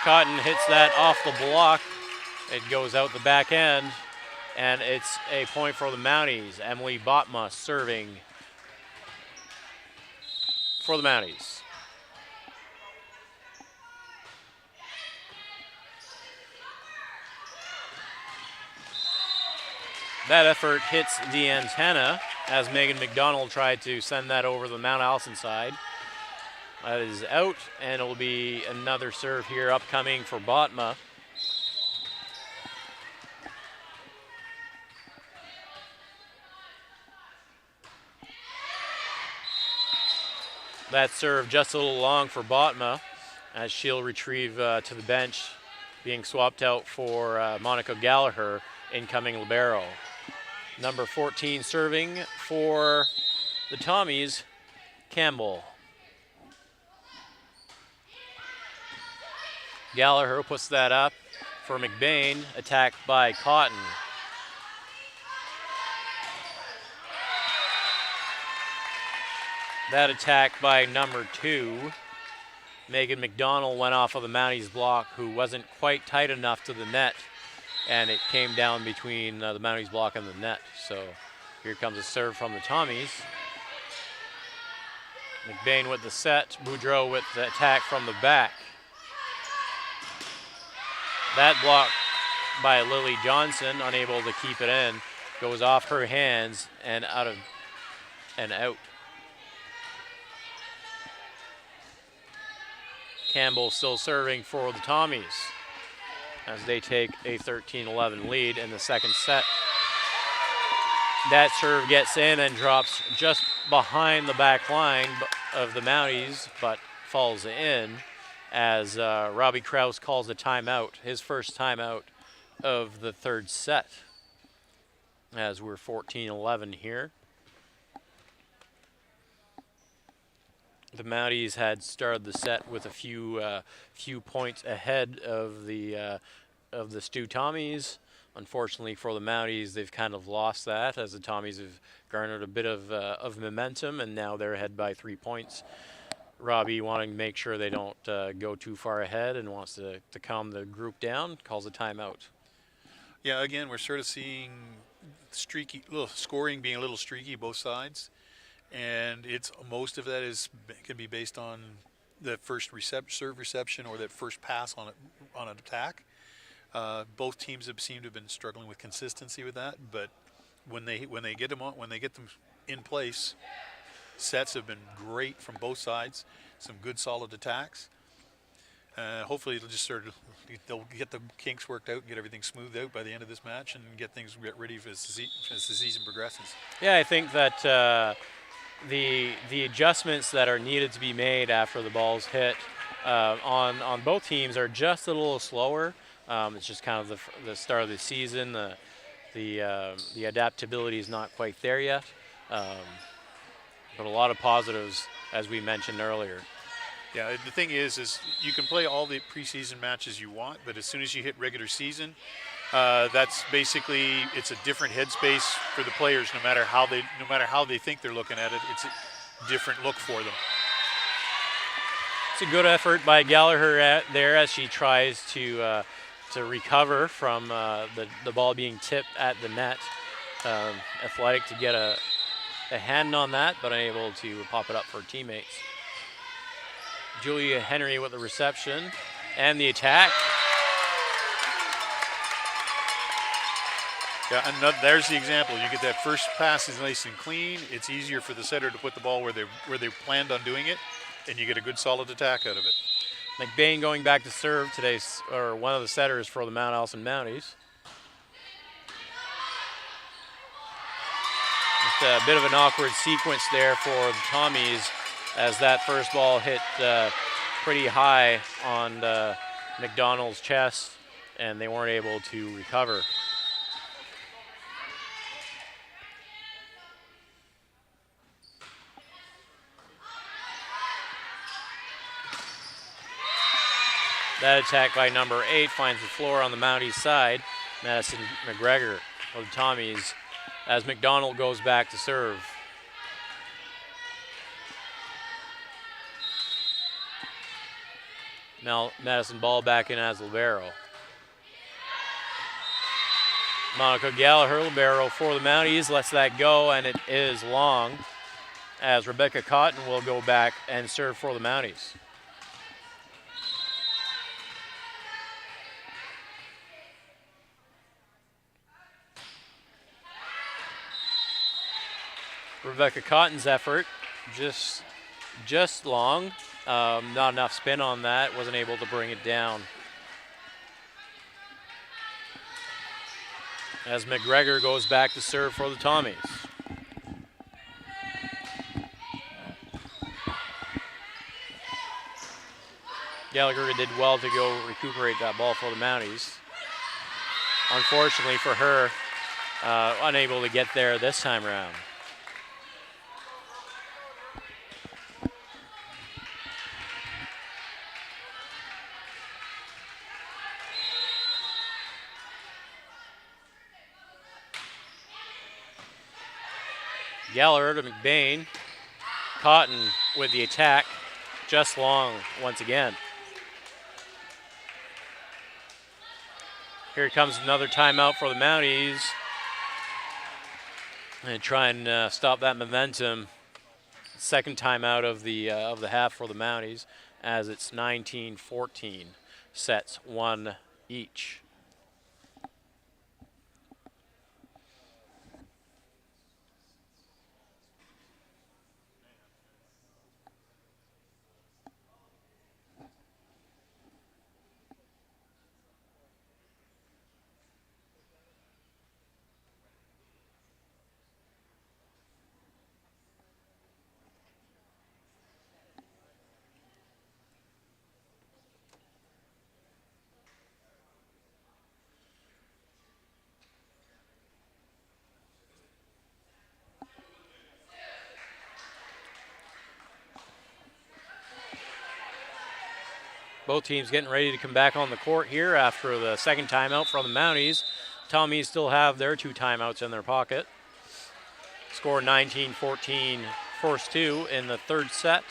Cotton hits that off the block. It goes out the back end, and it's a point for the Mounties. Emily Botma serving for the Mounties. That effort hits the antenna as Megan McDonald tried to send that over the Mount Allison side. That is out, and it will be another serve here upcoming for Botma. That serve just a little long for Botma as she'll retrieve to the bench, being swapped out for Monica Gallagher, incoming libero. Number 14 serving for the Tommies, Campbell. Gallagher puts that up for McBain, attacked by Cotton. That attack by number 2, Megan McDonald, went off of the Mounties block, who wasn't quite tight enough to the net, and it came down between the Mounties block and the net. So here comes a serve from the Tommies. McBain with the set, Boudreau with the attack from the back. That block by Lily Johnson, unable to keep it in, goes off her hands and out. Campbell still serving for the Tommies as they take a 13-11 lead in the second set. That serve gets in and drops just behind the back line of the Mounties, but falls in as Robbie Krause calls a timeout, his first timeout of the third set, as we're 14-11 here. The Mounties had started the set with a few points ahead of the STU Tommies. Unfortunately for the Mounties, they've kind of lost that as the Tommies have garnered a bit of momentum, and now they're ahead by 3 points. Robbie, wanting to make sure they don't go too far ahead and wants to calm the group down, calls a timeout. Yeah, again, we're sort of seeing scoring being a little streaky both sides. And most of that can be based on the first serve reception or that first pass on an attack. Both teams seem to have been struggling with consistency with that, but when they get them in place, sets have been great from both sides. Some good solid attacks. Hopefully they'll get the kinks worked out, get everything smoothed out by the end of this match, and get ready as the season progresses. Yeah, I think that the adjustments that are needed to be made after the ball's hit on both teams are just a little slower. It's just kind of the start of the season. The adaptability is not quite there yet, but a lot of positives, as we mentioned earlier. Yeah, the thing is you can play all the preseason matches you want, but as soon as you hit regular season, that's basically, it's a different headspace for the players. No matter how they think they're looking at it, it's a different look for them. It's a good effort by Gallagher there as she tries to recover from the ball being tipped at the net. Athletic to get a hand on that, but unable to pop it up for teammates. Julia Henry with the reception and the attack. Yeah, and there's the example. You get that first pass is nice and clean. It's easier for the setter to put the ball where they planned on doing it, and you get a good solid attack out of it. McBain going back to serve today, or one of the setters for the Mount Allison Mounties. Just a bit of an awkward sequence there for the Tommies as that first ball hit pretty high on McDonald's chest, and they weren't able to recover. That attack by number 8 finds the floor on the Mounties side. Madison McGregor of the Tommies as McDonald goes back to serve. Now Madison ball back in as libero. Monica Gallagher, libero for the Mounties, lets that go, and it is long as Rebecca Cotton will go back and serve for the Mounties. Rebecca Cotton's effort, just long. Not enough spin on that, wasn't able to bring it down. As McGregor goes back to serve for the Tommies. Gallagher did well to go recuperate that ball for the Mounties. Unfortunately for her, unable to get there this time around. Gallagher to McBain. Cotton with the attack, just long once again. Here comes another timeout for the Mounties. And try and stop that momentum. Second timeout of the half for the Mounties, as it's 19-14. Sets 1 each. Both teams getting ready to come back on the court here after the second timeout from the Mounties. Tommies still have their 2 timeouts in their pocket. Score 19-14, first 2 in the third set.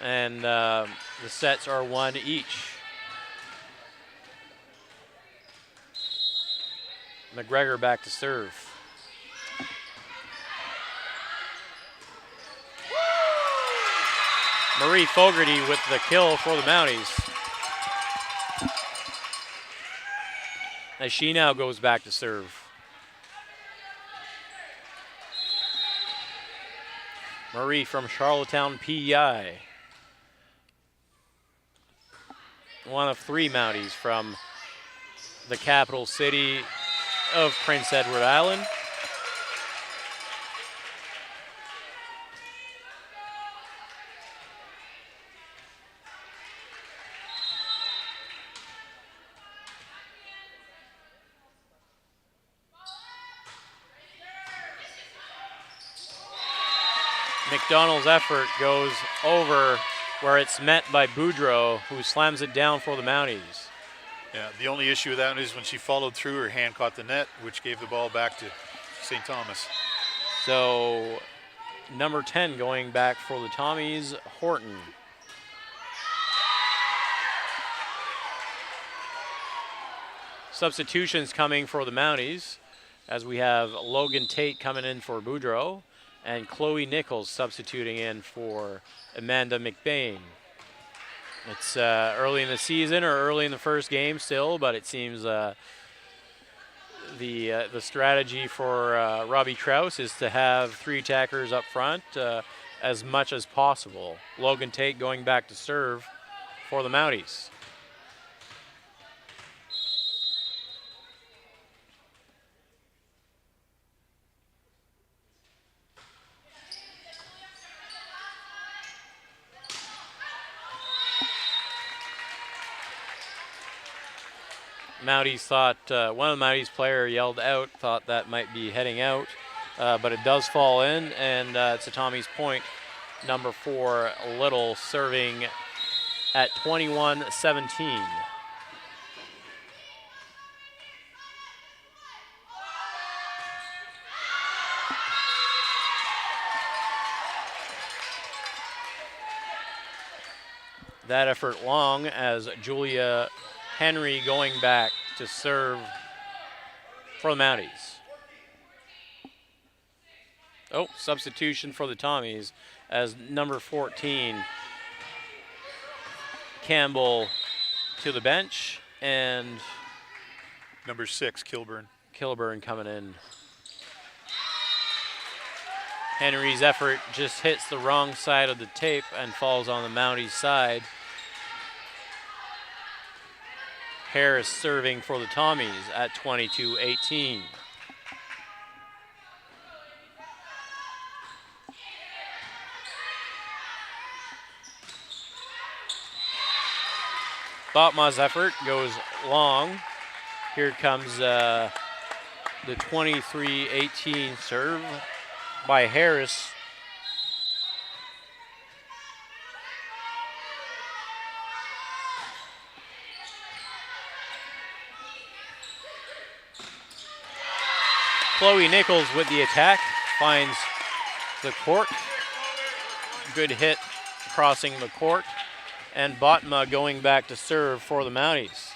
And the sets are 1 each. McGregor back to serve. Marie Fogarty with the kill for the Mounties. As she now goes back to serve. Marie from Charlottetown, PEI. One of 3 Mounties from the capital city of Prince Edward Island. McDonald's effort goes over where it's met by Boudreau, who slams it down for the Mounties. Yeah, the only issue with that is when she followed through, her hand caught the net, which gave the ball back to St. Thomas. So number 10 going back for the Tommies, Horton. Substitutions coming for the Mounties, as we have Logan Tate coming in for Boudreau and Chloe Nichols substituting in for Amanda McBain. It's early in the season or early in the first game still, but it seems the strategy for Robbie Krause is to have 3 attackers up front as much as possible. Logan Tate going back to serve for the Mounties. Mounties thought, one of the Mounties player yelled out, thought that might be heading out, but it does fall in, and it's a Tommy's point. Number 4, Little, serving at 21-17. That effort long as Julia Henry going back to serve for the Mounties. Oh, substitution for the Tommies as number 14, Campbell, to the bench, and number 6, Kilburn coming in. Henry's effort just hits the wrong side of the tape and falls on the Mounties side. Harris serving for the Tommies at 22-18. Botma's effort goes long. Here comes the 23-18 serve by Harris. Chloe Nichols with the attack, finds the court. Good hit crossing the court. And Botma going back to serve for the Mounties.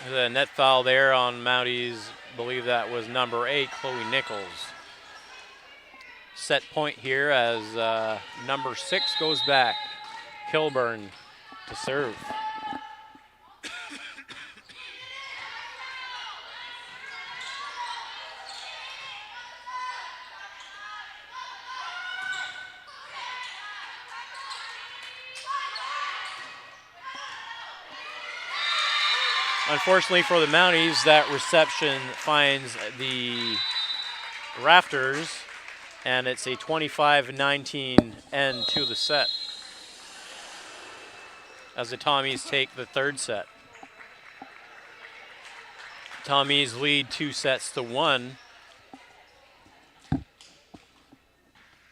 The net foul there on Mounties, believe that was number 8, Chloe Nichols. Set point here as number 6 goes back, Kilburn to serve. Unfortunately for the Mounties, that reception finds the rafters, and it's a 25-19 end to the set as the Tommies take the 3rd set. Tommies lead 2-1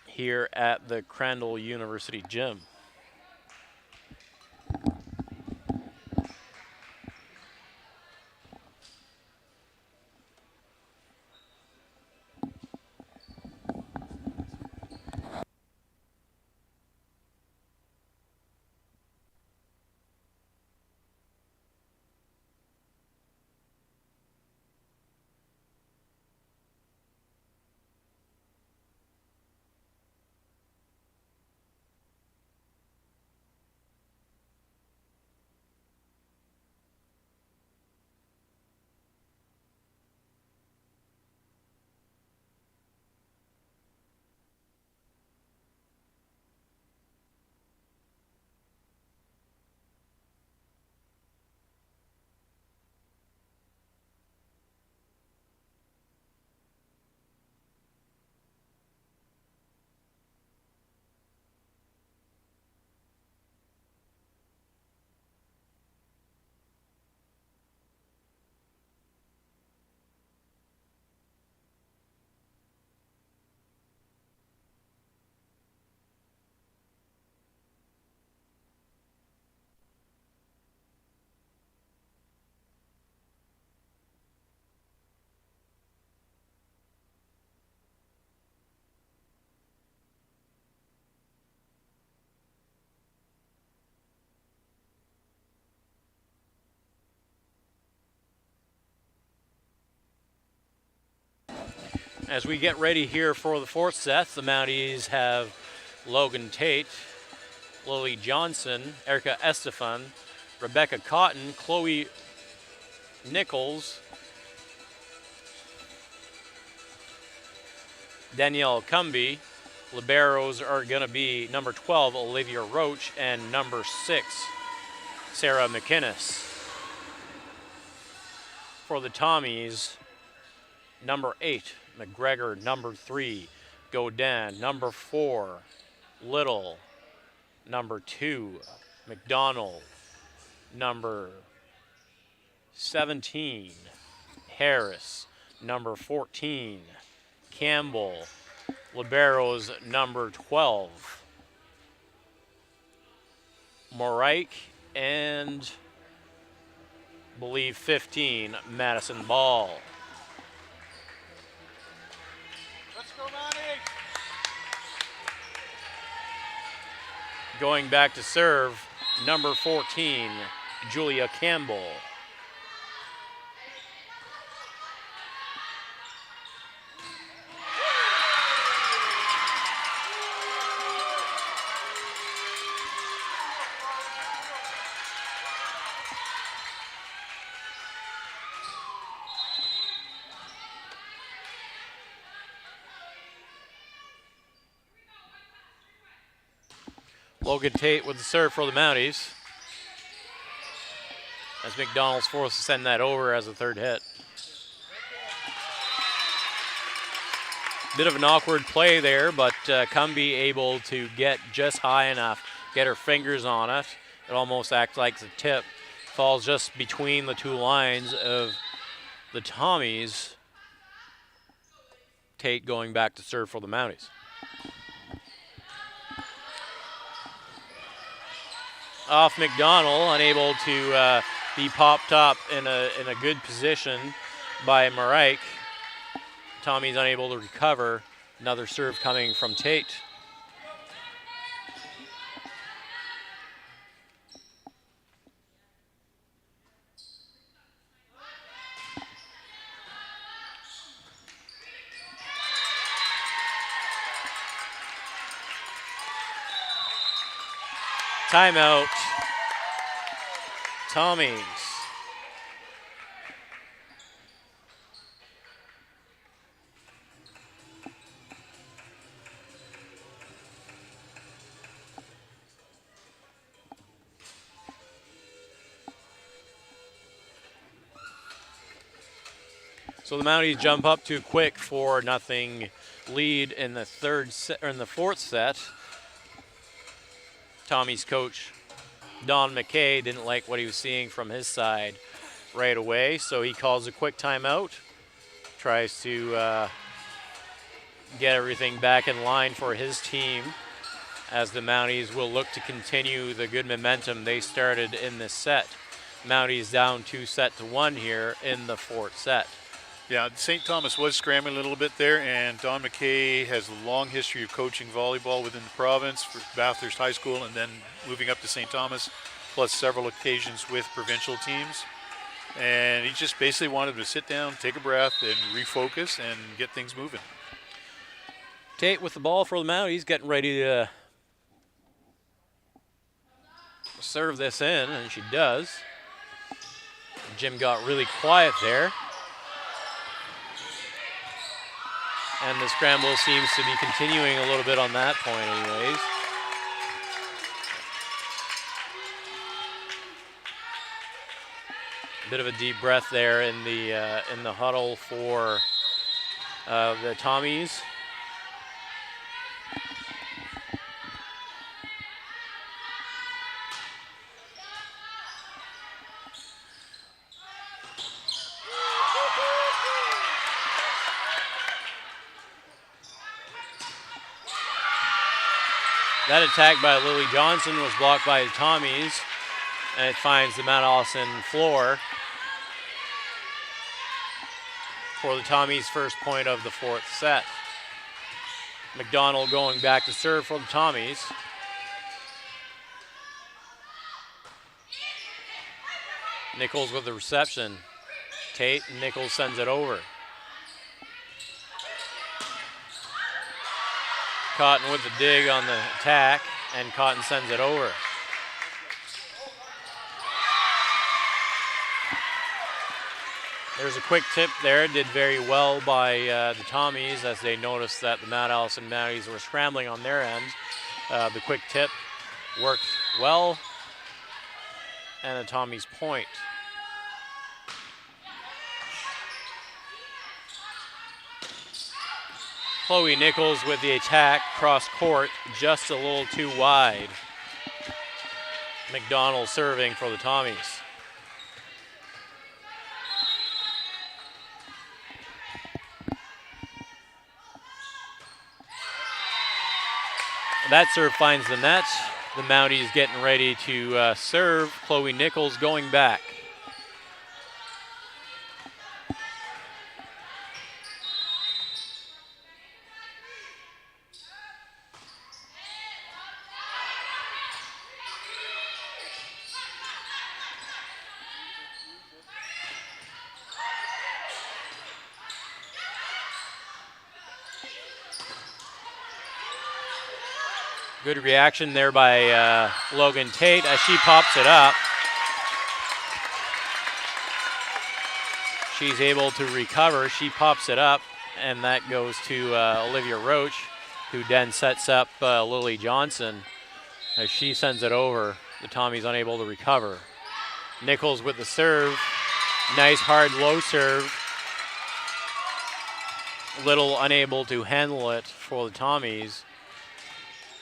here at the Crandall University Gym. As we get ready here for the fourth set, the Mounties have Logan Tate, Lily Johnson, Erica Estefan, Rebecca Cotton, Chloe Nichols, Danielle Cumby. Liberos are going to be number 12, Olivia Roach, and number 6, Sarah McInnes. For the Tommies, number 8, McGregor, number 3, Godin, number 4, Little, number 2, McDonald, number 17, Harris, number 14, Campbell, Liberos number 12, Morike, and believe 15, Madison Ball. Let's go, Mounties! Going back to serve, number 14, Julia Campbell. Logan Tate with the serve for the Mounties, as McDonald's forced to send that over as a third hit. Bit of an awkward play there, but Cumby able to get just high enough, get her fingers on it. It almost acts like the tip falls just between the two lines of the Tommies. Tate going back to serve for the Mounties. Off McDonald, unable to be popped up in a good position by Morike. Tommy's unable to recover. Another serve coming from Tate. Timeout, Tommies. So the Mounties jump up to a quick 4-0 lead in the fourth set. Tommy's coach, Don McKay, didn't like what he was seeing from his side right away, so he calls a quick timeout, tries to get everything back in line for his team, as the Mounties will look to continue the good momentum they started in this set. Mounties down 2-1 here in the fourth set. Yeah, St. Thomas was scrambling a little bit there, and Don McKay has a long history of coaching volleyball within the province for Bathurst High School and then moving up to St. Thomas, plus several occasions with provincial teams. And he just basically wanted to sit down, take a breath, and refocus and get things moving. Tate with the ball for the Mounties, getting ready to serve this in, and she does. Jim got really quiet there. And the scramble seems to be continuing a little bit on that point anyways. Bit of a deep breath there in the huddle for the Tommies. That attack by Lily Johnson was blocked by the Tommies, and it finds the Mount Allison floor for the Tommies' first point of the fourth set. McDonald going back to serve for the Tommies. Nichols with the reception. Tate and Nichols sends it over. Cotton with the dig on the attack, and Cotton sends it over. There's a quick tip there. Did very well by the Tommies as they noticed that the Mount Allison Mounties were scrambling on their end. The quick tip worked well, and the Tommies point. Chloe Nichols with the attack cross court, just a little too wide. McDonald serving for the Tommies. That serve finds the net. The Mounties getting ready to serve. Chloe Nichols going back. Good reaction there by Logan Tate as she pops it up. She's able to recover. She pops it up, and that goes to Olivia Roach, who then sets up Lily Johnson as she sends it over. The Tommies unable to recover. Nichols with the serve. Nice hard low serve. Little unable to handle it for the Tommies,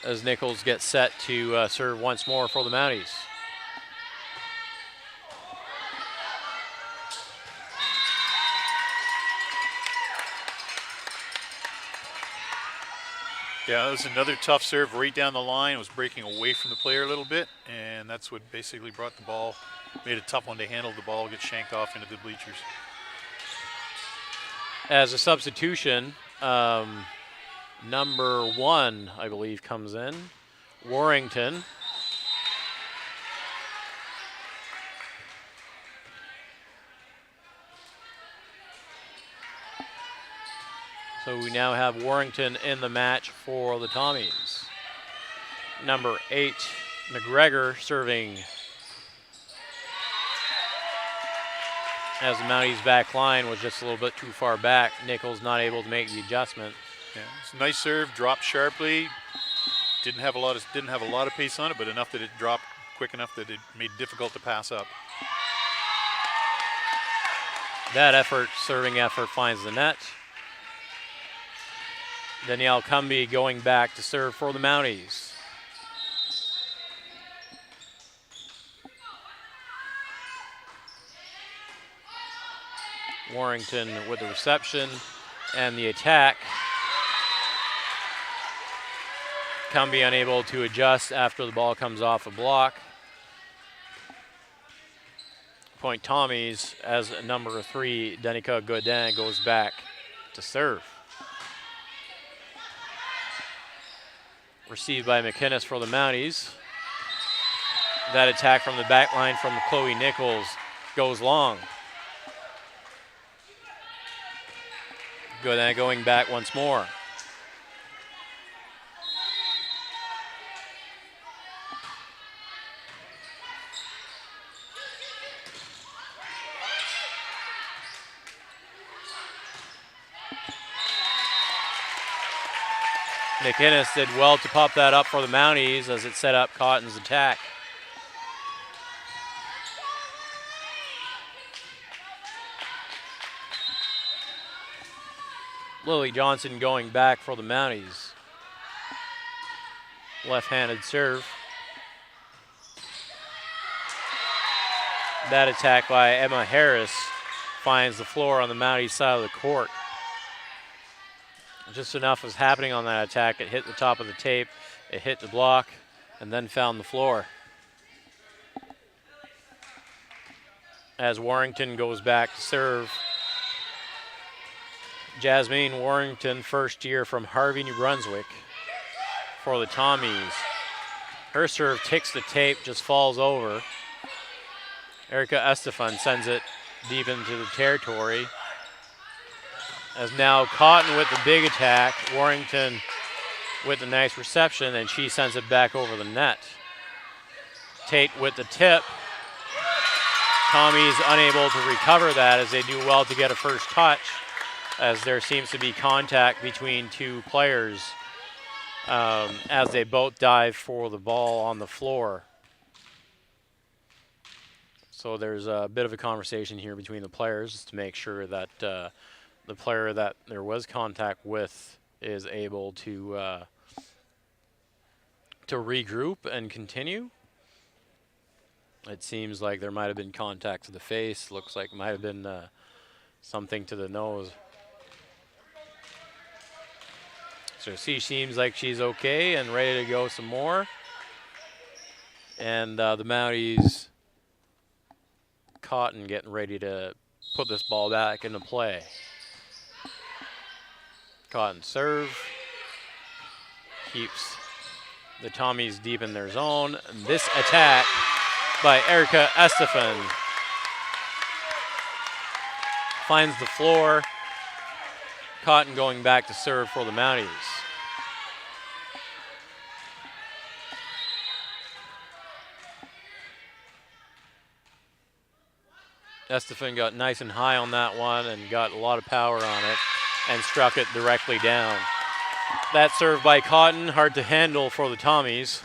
as Nichols gets set to serve once more for the Mounties. Yeah, that was another tough serve right down the line. It was breaking away from the player a little bit, and that's what basically brought the ball, made it a tough one to handle. The ball get shanked off into the bleachers. As a substitution, number 1, I believe, comes in. Warrington. So we now have Warrington in the match for the Tommies. Number 8, McGregor serving. As the Mounties back line was just a little bit too far back, Nichols not able to make the adjustment. Yeah, it's a nice serve, dropped sharply. Didn't have a lot of pace on it, but enough that it dropped quick enough that it made it difficult to pass up. That serving effort finds the net. Danielle Cumby going back to serve for the Mounties. Warrington with the reception and the attack. Cumby unable to adjust after the ball comes off a block. Point Tommies as number 3, Danica Godin, goes back to serve. Received by McInnes for the Mounties. That attack from the back line from Chloe Nichols goes long. Godin going back once more. McInnes did well to pop that up for the Mounties as it set up Cotton's attack. Lily Johnson going back for the Mounties. Left-handed serve. That attack by Emma Harris finds the floor on the Mounties side of the court. Just enough was happening on that attack. It hit the top of the tape, it hit the block, and then found the floor. As Warrington goes back to serve. Jasmine Warrington, first year from Harvey, New Brunswick, for the Tommies. Her serve ticks the tape, just falls over. Erica Estefan sends it deep into the territory. As now Cotton with the big attack. Warrington with a nice reception, and she sends it back over the net. Tate with the tip. Tommy's unable to recover that as they do well to get a first touch, as there seems to be contact between two players as they both dive for the ball on the floor. So there's a bit of a conversation here between the players to make sure that the player that there was contact with is able to regroup and continue. It seems like there might have been contact to the face. Looks like it might have been something to the nose. So she seems like she's okay and ready to go some more. And the Mounties, Cotton getting ready to put this ball back into play. Cotton serve. Keeps the Tommies deep in their zone. And this attack by Erica Estefan finds the floor. Cotton going back to serve for the Mounties. Estefan got nice and high on that one and got a lot of power on it and struck it directly down. That serve by Cotton, hard to handle for the Tommies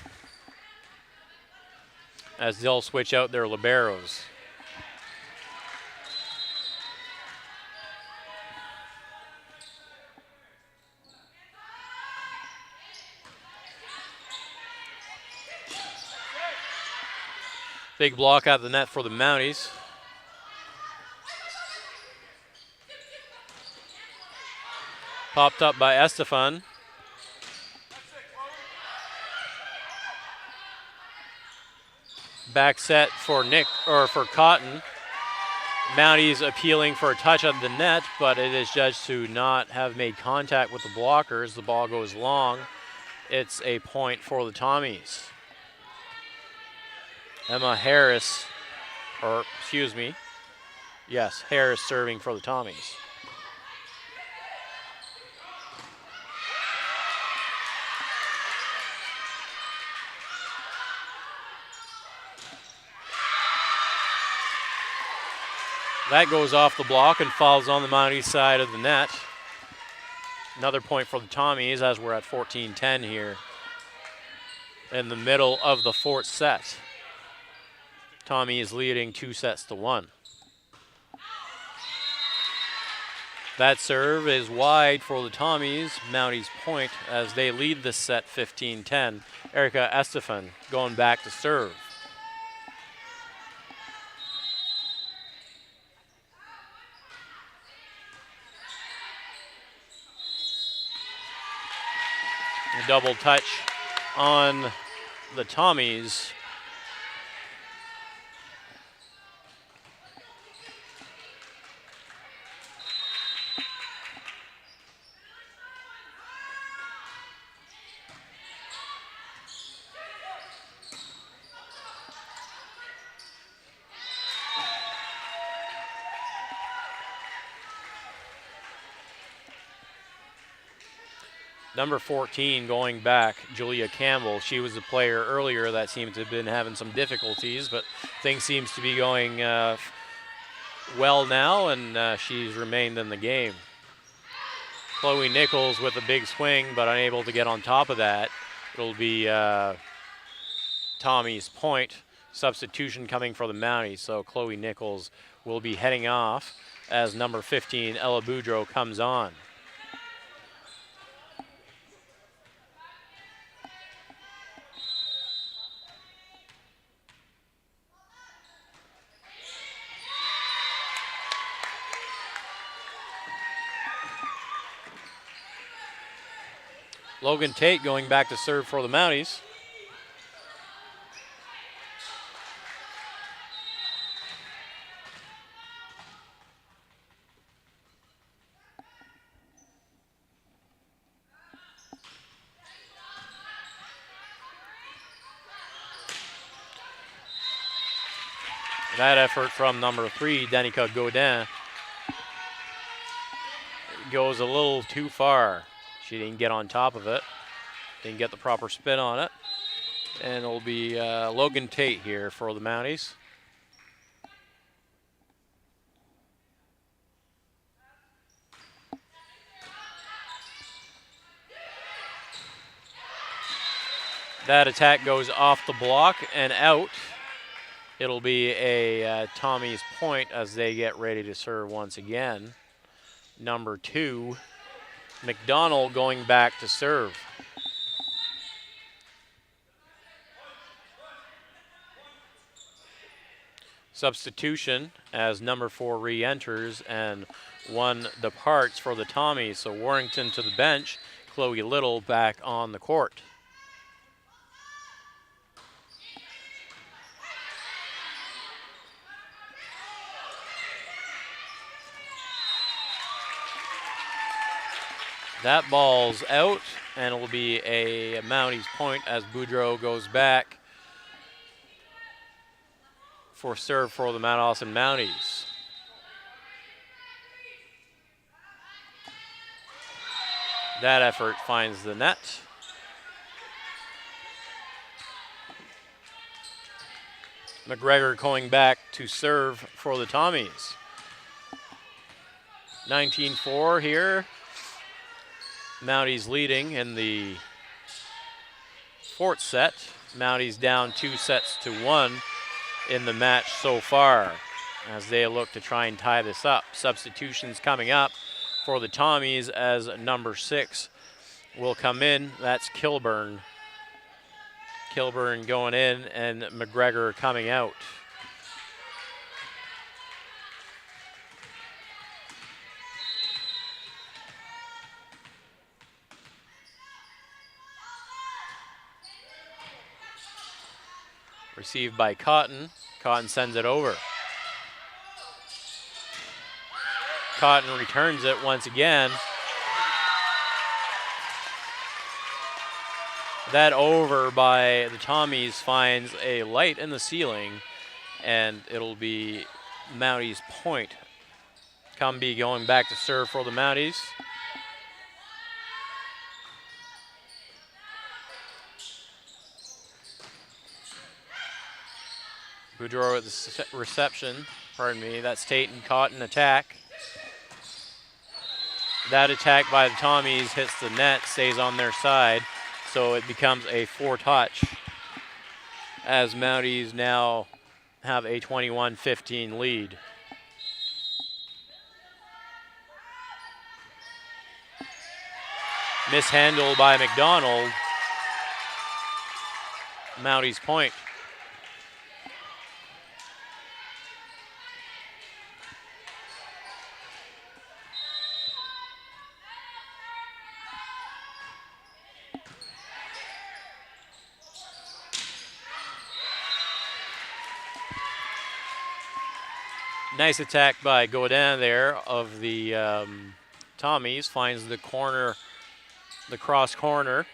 as they'll switch out their liberos. Big block out of the net for the Mounties. Popped up by Estefan. Back set for Cotton. Mounties appealing for a touch on the net, but it is judged to not have made contact with the blockers. The ball goes long. It's a point for the Tommies. Emma Harris, Harris serving for the Tommies. That goes off the block and falls on the Mounties side of the net. Another point for the Tommies as we're at 14-10 here in the middle of the fourth set. Tommy is leading 2-1. That serve is wide for the Tommies. Mounties point as they lead this set 15-10. Erica Estefan going back to serve. A double touch on the Tommies. Number 14 going back, Julia Campbell. She was the player earlier that seemed to have been having some difficulties, but things seems to be going well now, and she's remained in the game. Chloe Nichols with a big swing, but unable to get on top of that. It'll be Tommy's point. Substitution coming for the Mounties, so Chloe Nichols will be heading off as number 15, Ella Boudreau, comes on. Logan Tate going back to serve for the Mounties. That effort from number 3, Danica Godin, goes a little too far. She didn't get on top of it. They can get the proper spin on it. And it'll be Logan Tate here for the Mounties. That attack goes off the block and out. It'll be a Tommy's point as they get ready to serve once again. Number 2, McDonald going back to serve. Substitution as number 4 re-enters and 1 departs for the Tommies. So Warrington to the bench, Chloe Little back on the court. That ball's out, and it'll be a Mounties point as Boudreau goes back for serve for the Mount Allison Mounties. That effort finds the net. McGregor going back to serve for the Tommies. 19-4 here. Mounties leading in the 4th set. Mounties down 2-1 in the match so far as they look to try and tie this up. Substitutions coming up for the Tommies as number 6 will come in. That's Kilburn. Kilburn going in and McGregor coming out. Received by Cotton. Cotton sends it over. Cotton returns it once again. That over by the Tommies finds a light in the ceiling, and it'll be Mounties point. Cumbie going back to serve for the Mounties. Boudreau at the reception, pardon me, that's Tate and Cotton attack. That attack by the Tommies hits the net, stays on their side, so it becomes a 4-touch as Mounties now have a 21-15 lead. Mishandle by McDonald. Mounties point. Nice attack by Godin there of the Tommies. Finds the corner, the cross corner.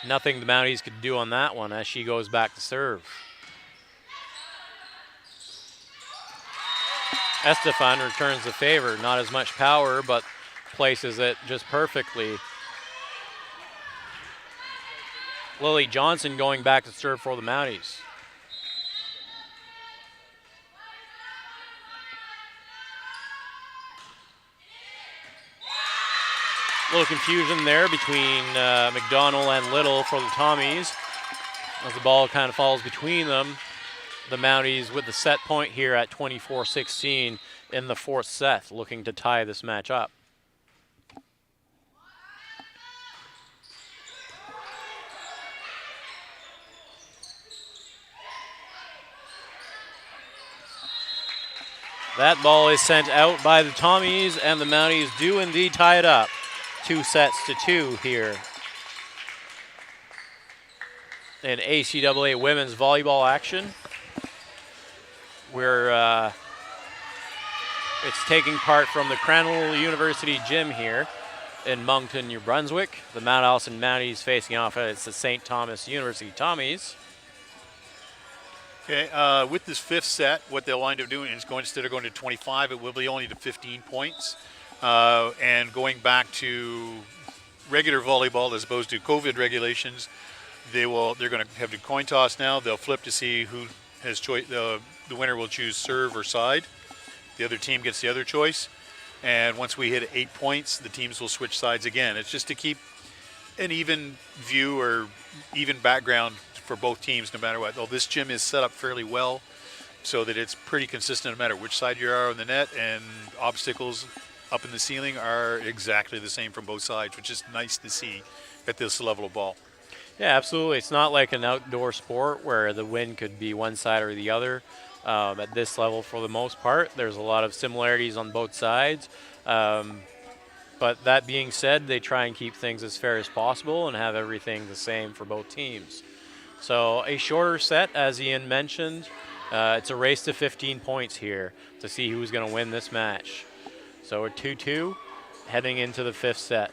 Nothing the Mounties could do on that one as she goes back to serve. Estefan returns the favor. Not as much power, but places it just perfectly. Lily Johnson going back to serve for the Mounties. A little confusion there between McDonald and Little for the Tommies as the ball kind of falls between them. The Mounties with the set point here at 24-16 in the 4th set, looking to tie this match up. That ball is sent out by the Tommies, and the Mounties do indeed tie it up. 2-2 here in ACAA women's volleyball action, where it's taking part from the Crandall University gym here in Moncton, New Brunswick. The Mount Allison Mounties facing off against the St. Thomas University Tommies. Okay, with this 5th set, what they'll wind up doing is instead of going to 25, it will be only to 15 points. And going back to regular volleyball as opposed to COVID regulations, they're going to have the coin toss now. They'll flip to see who has choice. The winner will choose serve or side. The other team gets the other choice. And once we hit 8 points, the teams will switch sides again. It's just to keep an even view or even background for both teams, no matter what. Though this gym is set up fairly well so that it's pretty consistent no matter which side you are on the net, and obstacles up in the ceiling are exactly the same from both sides, which is nice to see at this level of ball. Yeah, absolutely. It's not like an outdoor sport where the wind could be one side or the other. At this level, for the most part, there's a lot of similarities on both sides. But that being said, they try and keep things as fair as possible and have everything the same for both teams. So a shorter set, as Ian mentioned. It's a race to 15 points here to see who's going to win this match. So we're 2-2 heading into the 5th set.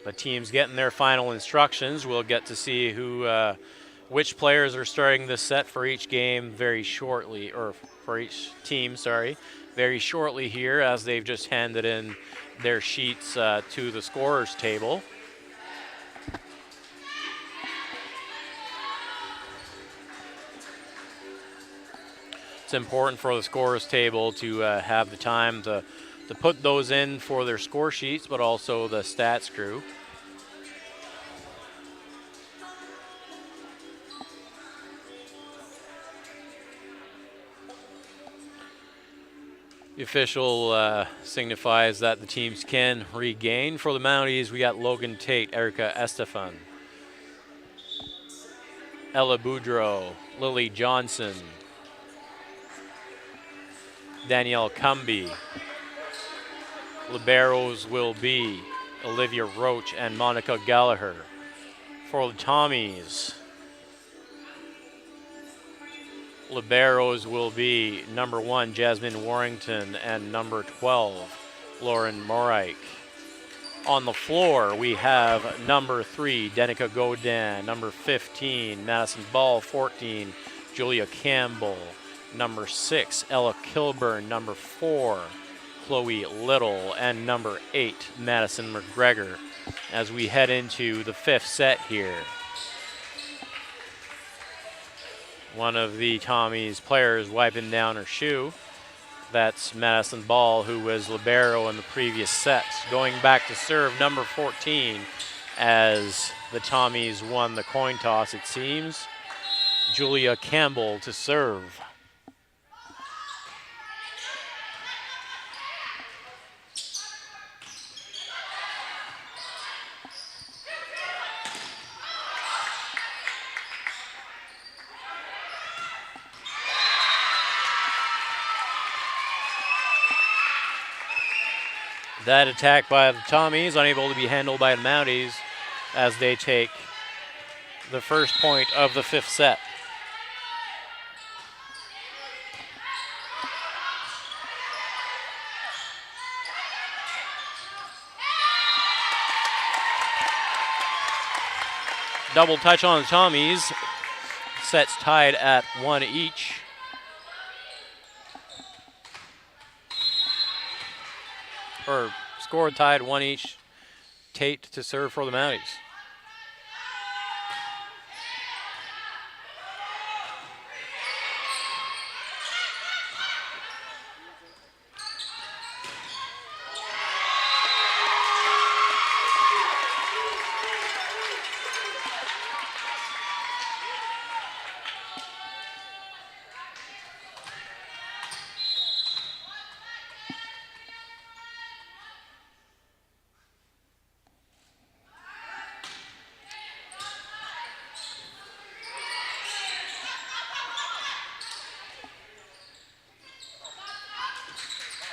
The team's getting their final instructions. We'll get to see which players are starting this set for each game very shortly, or for each team, sorry, very shortly here, as they've just handed in their sheets to the scorers table. It's important for the scorers table to have the time to put those in for their score sheets, but also the stats crew. The official signifies that the teams can regain. For the Mounties, we got Logan Tate, Erica Estefan, Ella Boudreau, Lily Johnson, Danielle Cumby. Liberos will be Olivia Roach and Monica Gallagher. For the Tommies, liberos will be number 1, Jasmine Warrington, and number 12, Lauren Morike. On the floor, we have number 3, Danica Godin, number 15, Madison Ball, 14, Julia Campbell, number 6, Ella Kilburn, number 4, Chloe Little, and number 8, Madison McGregor, as we head into the 5th set here. One of the Tommies players wiping down her shoe. That's Madison Ball, who was libero in the previous sets. Going back to serve, number 14, as the Tommies won the coin toss, it seems. Julia Campbell to serve. That attack by the Tommies, unable to be handled by the Mounties as they take the first point of the 5th set. Double touch on the Tommies. Sets tied at 1 each. Or score tied 1 each. Tate to serve for the Mounties.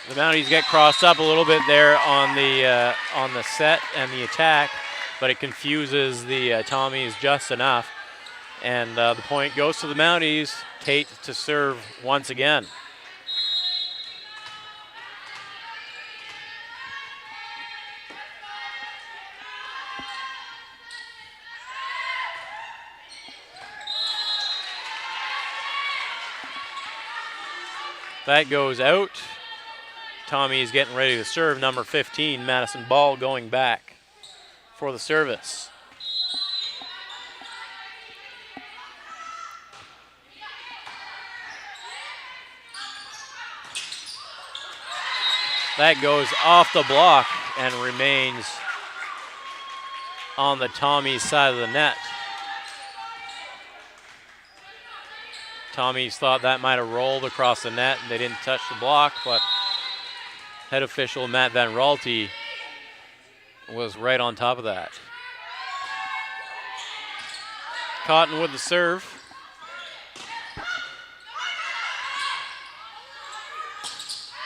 The Mounties get crossed up a little bit there on the set and the attack, but it confuses the Tommies just enough. And the point goes to the Mounties. Tate to serve once again. That goes out. Tommy's getting ready to serve. Number 15, Madison Ball, going back for the service. That goes off the block and remains on the Tommy's side of the net. Tommy's thought that might have rolled across the net and they didn't touch the block, but head official Matt Van Raalte was right on top of that. Cotton with the serve.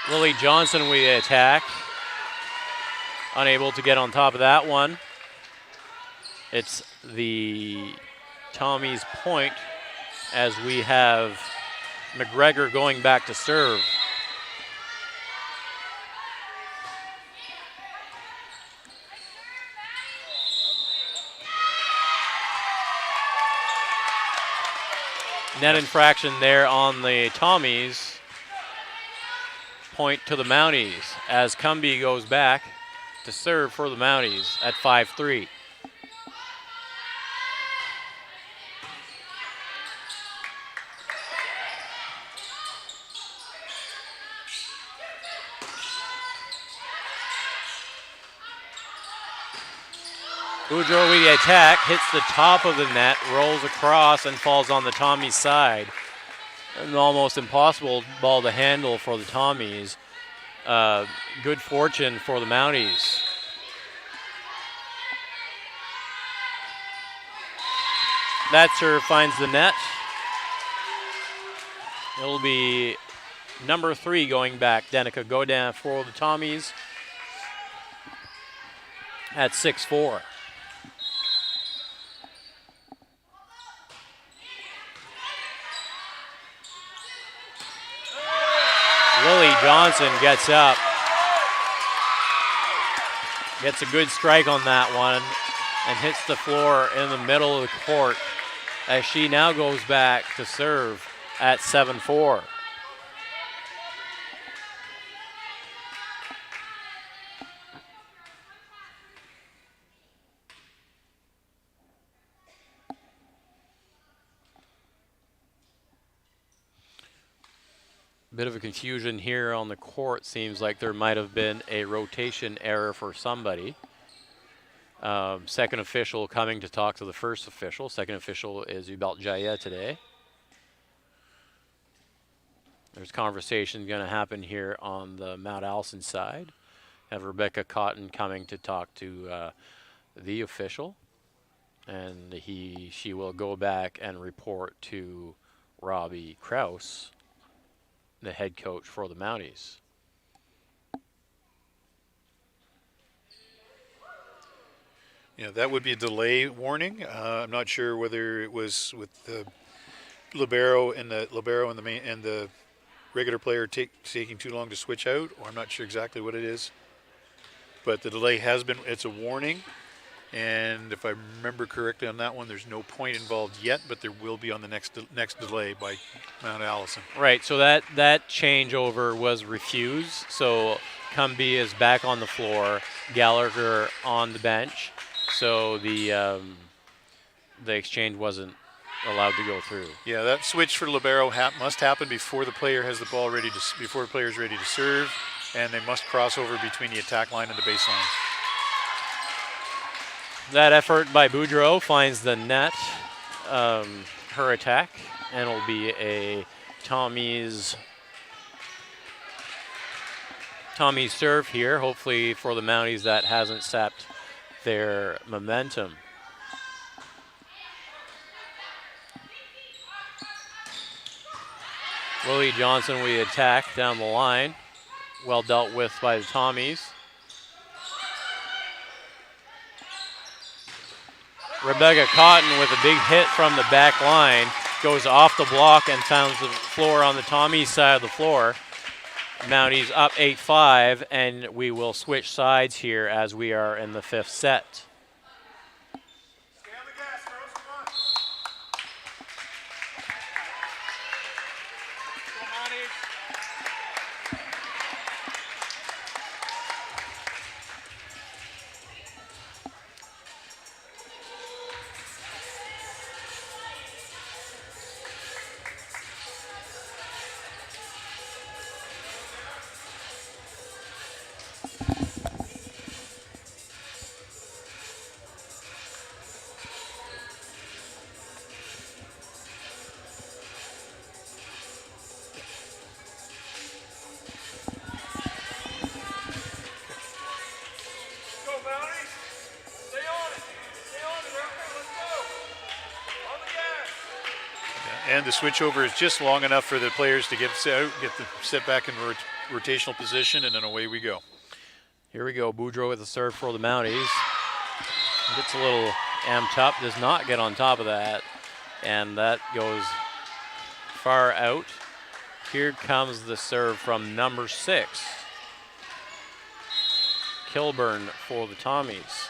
Lily Johnson with the attack. Unable to get on top of that one. It's the Tommy's point as we have McGregor going back to serve. Net infraction there on the Tommies. Point to the Mounties as Cumbie goes back to serve for the Mounties at 5-3. Boudreau with the attack, hits the top of the net, rolls across and falls on the Tommies side. An almost impossible ball to handle for the Tommies. Good fortune for the Mounties. That serve finds the net. It'll be number 3 going back. Danica Godin for the Tommies at 6-4. Lily Johnson gets up. Gets a good strike on that one and hits the floor in the middle of the court as she now goes back to serve at 7-4. Bit of a confusion here on the court. Seems like there might have been a rotation error for somebody. Second official coming to talk to the first official. Second official is Hubert Jaya today. There's conversation going to happen here on the Mount Allison side. Have Rebecca Cotton coming to talk to the official, and she will go back and report to Robbie Krause, the head coach for the Mounties. Yeah, that would be a delay warning. I'm not sure whether it was with the libero and the regular player taking too long to switch out, or I'm not sure exactly what it is. But the delay has been, it's a warning. And if I remember correctly on that one, there's no point involved yet, but there will be on the next delay by Mount Allison. Right, so that changeover was refused. So Cumbie is back on the floor, Gallagher on the bench. So the exchange wasn't allowed to go through. Yeah, that switch for libero must happen before the player has the ball ready before the player is ready to serve, and they must cross over between the attack line and the baseline. That effort by Boudreau finds the net, her attack, and it'll be a Tommy's serve here. Hopefully for the Mounties that hasn't sapped their momentum. Lily Johnson with the attack down the line. Well dealt with by the Tommies. Rebecca Cotton with a big hit from the back line. Goes off the block and founds the floor on the Tommies side of the floor. Mounties up 8-5, and we will switch sides here as we are in the 5th set. And the switchover is just long enough for the players to get the set back in rotational position, and then away we go. Here we go. Boudreau with the serve for the Mounties. Gets a little amped up, does not get on top of that, and that goes far out. Here comes the serve from number 6. Kilburn for the Tommies.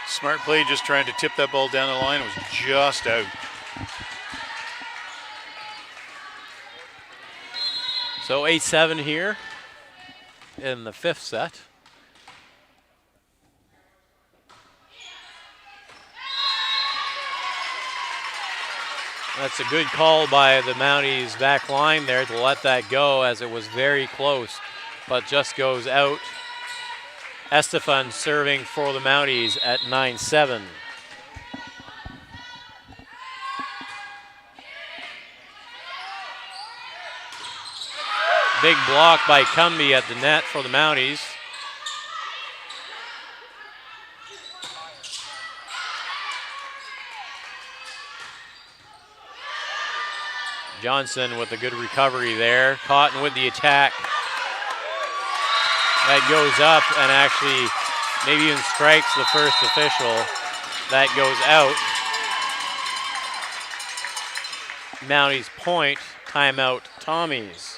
Smart play, just trying to tip that ball down the line. It was just out. So 8-7 here in the 5th set. That's a good call by the Mounties back line there to let that go, as it was very close, but just goes out. Estefan serving for the Mounties at 9-7. Big block by Cumby at the net for the Mounties. Johnson with a good recovery there. Cotton with the attack. That goes up and actually maybe even strikes the first official. That goes out. Mounties point, timeout Tommies.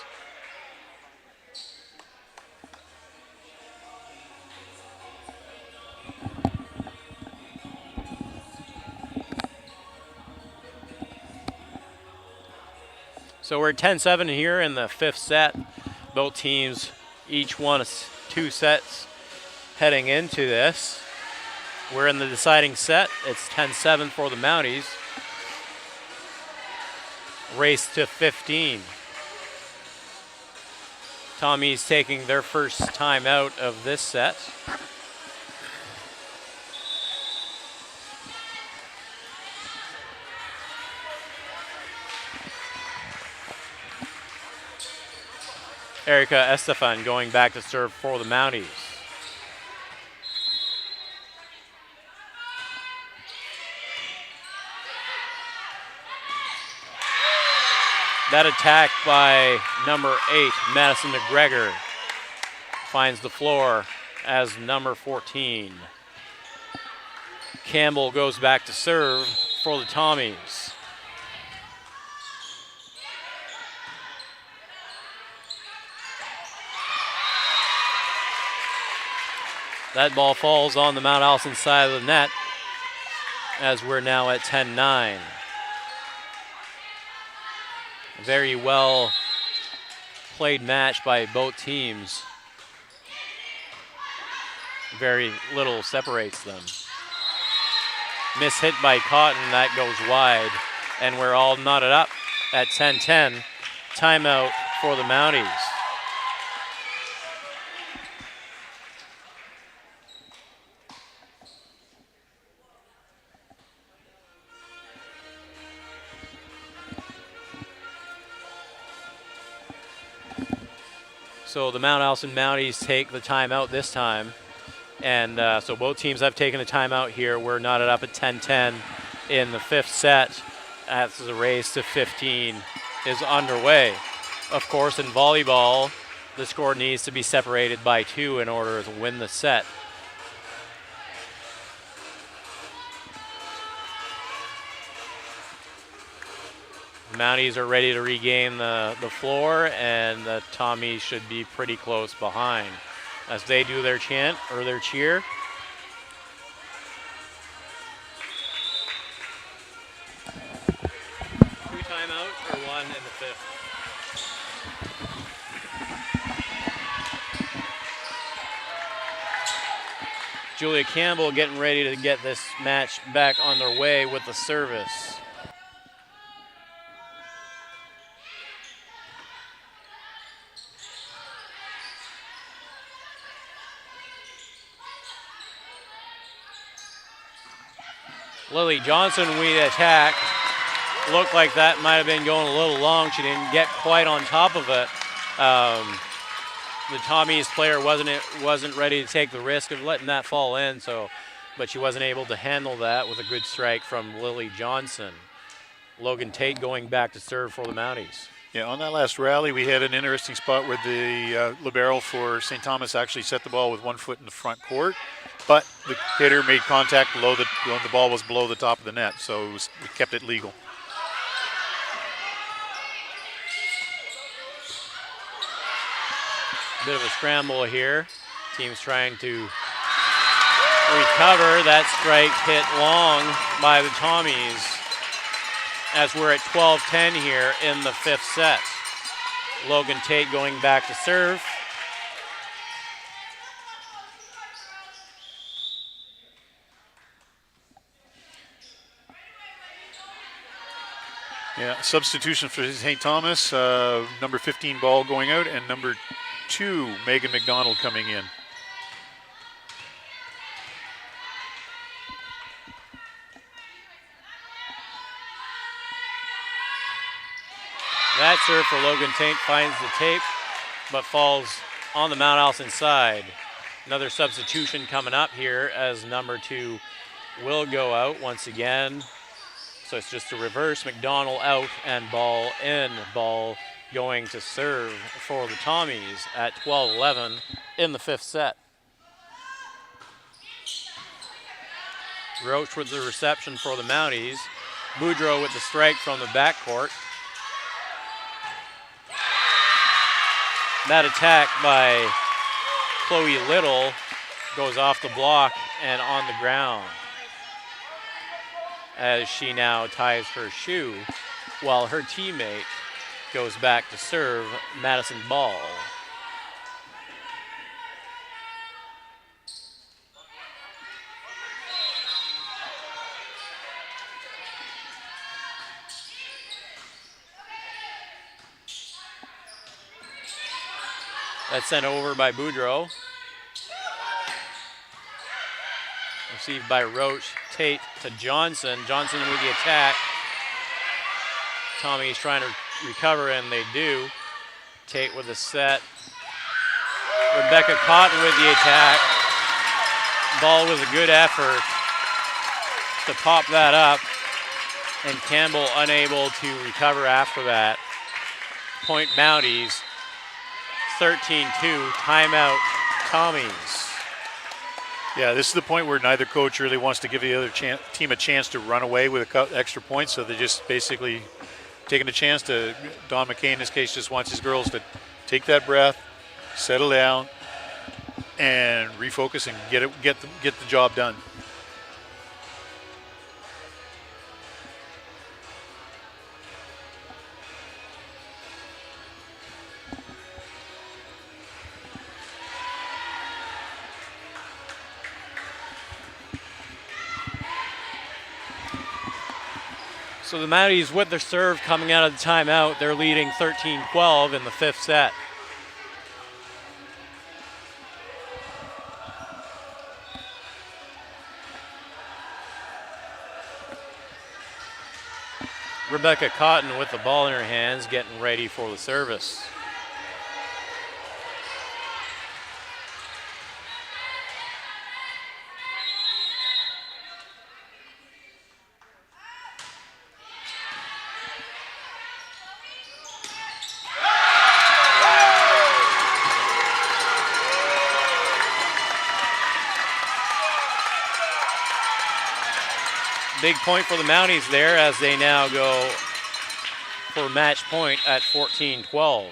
So we're 10-7 here in the 5th set. Both teams each won 2 sets heading into this. We're in the deciding set. It's 10-7 for the Mounties. Race to 15. Tommies taking their first time out of this set. Erica Estefan going back to serve for the Mounties. That attack by number 8, Madison McGregor, finds the floor as number 14. Campbell goes back to serve for the Tommies. That ball falls on the Mount Allison side of the net, as we're now at 10-9. Very well played match by both teams. Very little separates them. Miss hit by Cotton, that goes wide, and we're all knotted up at 10-10. Timeout for the Mounties. So the Mount Allison Mounties take the timeout this time. And so both teams have taken a timeout here. We're knotted up at 10-10 in the 5th set as the race to 15 is underway. Of course, in volleyball, the score needs to be separated by 2 in order to win the set. The Mounties are ready to regain the floor, and the Tommies should be pretty close behind as they do their chant or their cheer. Two timeouts or one in the 5th? Julia Campbell getting ready to get this match back on their way with the service. Lily Johnson, we attack. Looked like that might have been going a little long. She didn't get quite on top of it. The Tommies player wasn't ready to take the risk of letting that fall in, but she wasn't able to handle that with a good strike from Lily Johnson. Logan Tate going back to serve for the Mounties. Yeah, on that last rally, we had an interesting spot where the libero for St. Thomas actually set the ball with 1 foot in the front court, but the hitter made contact below the ball was below the top of the net, so we kept it legal. Bit of a scramble here. Team's trying to recover. That strike hit long by the Tommies as we're at 12-10 here in the 5th set. Logan Tate going back to serve. Yeah, substitution for St. Thomas, number 15 ball going out, and number 2, Megan McDonald coming in. That serve for Logan Tate finds the tape, but falls on the Mount Allison side. Another substitution coming up here as number 2 will go out once again. So it's just a reverse. McDonald out and ball in. Ball going to serve for the Tommies at 12-11 in the 5th set. Roach with the reception for the Mounties. Boudreau with the strike from the backcourt. That attack by Chloe Little goes off the block and on the ground as she now ties her shoe while her teammate goes back to serve Madison Ball. That's sent over by Boudreau. Received by Roach. Tate to Johnson. Johnson with the attack. Tommy's trying to recover, and they do. Tate with the set. Rebecca Cotton with the attack. Ball was a good effort to pop that up, and Campbell unable to recover after that. Point Mounties. 13-2, timeout Tommies. Yeah, this is the point where neither coach really wants to give the other team a chance to run away with extra points, so they're just basically taking a chance to, Don McKay in this case just wants his girls to take that breath, settle down, and refocus and get the job done. So the Mounties with their serve coming out of the timeout, they're leading 13-12 in the 5th set. Rebecca Cotton with the ball in her hands, getting ready for the service. Big point for the Mounties there as they now go for match point at 14-12.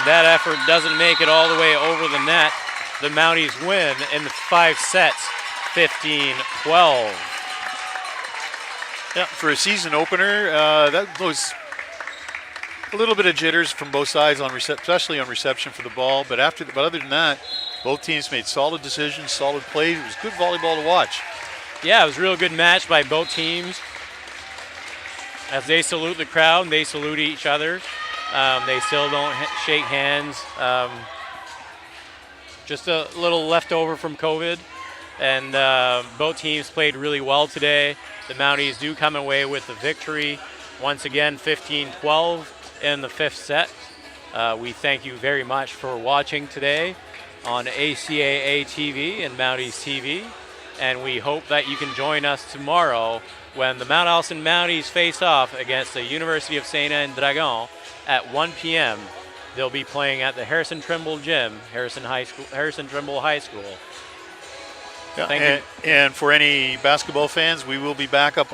And that effort doesn't make it all the way over the net. The Mounties win in the 5 sets, 15-12. Yeah, for a season opener, that was a little bit of jitters from both sides on especially on reception for the ball. But other than that, both teams made solid decisions, solid plays. It was good volleyball to watch. Yeah, it was a real good match by both teams. As they salute the crowd, and they salute each other. They still don't shake hands. Just a little leftover from COVID. And both teams played really well today. The Mounties do come away with the victory. Once again, 15-12 in the fifth set. We thank you very much for watching today on ACAA TV and Mounties TV. And we hope that you can join us tomorrow when the Mount Allison Mounties face off against the University of Saint-Anne-Dragon at 1 p.m. They'll be playing at the Harrison Trimble Gym, Harrison Trimble High School. Yeah, Thank you. And for any basketball fans, we will be back on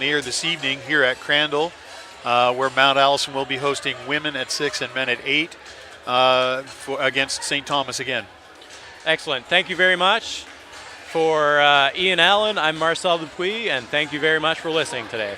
the air this evening here at Crandall, where Mount Allison will be hosting women at 6 and men at 8 against St. Thomas again. Excellent. Thank you very much. For Ian Allen, I'm Marcel Dupuis, and thank you very much for listening today.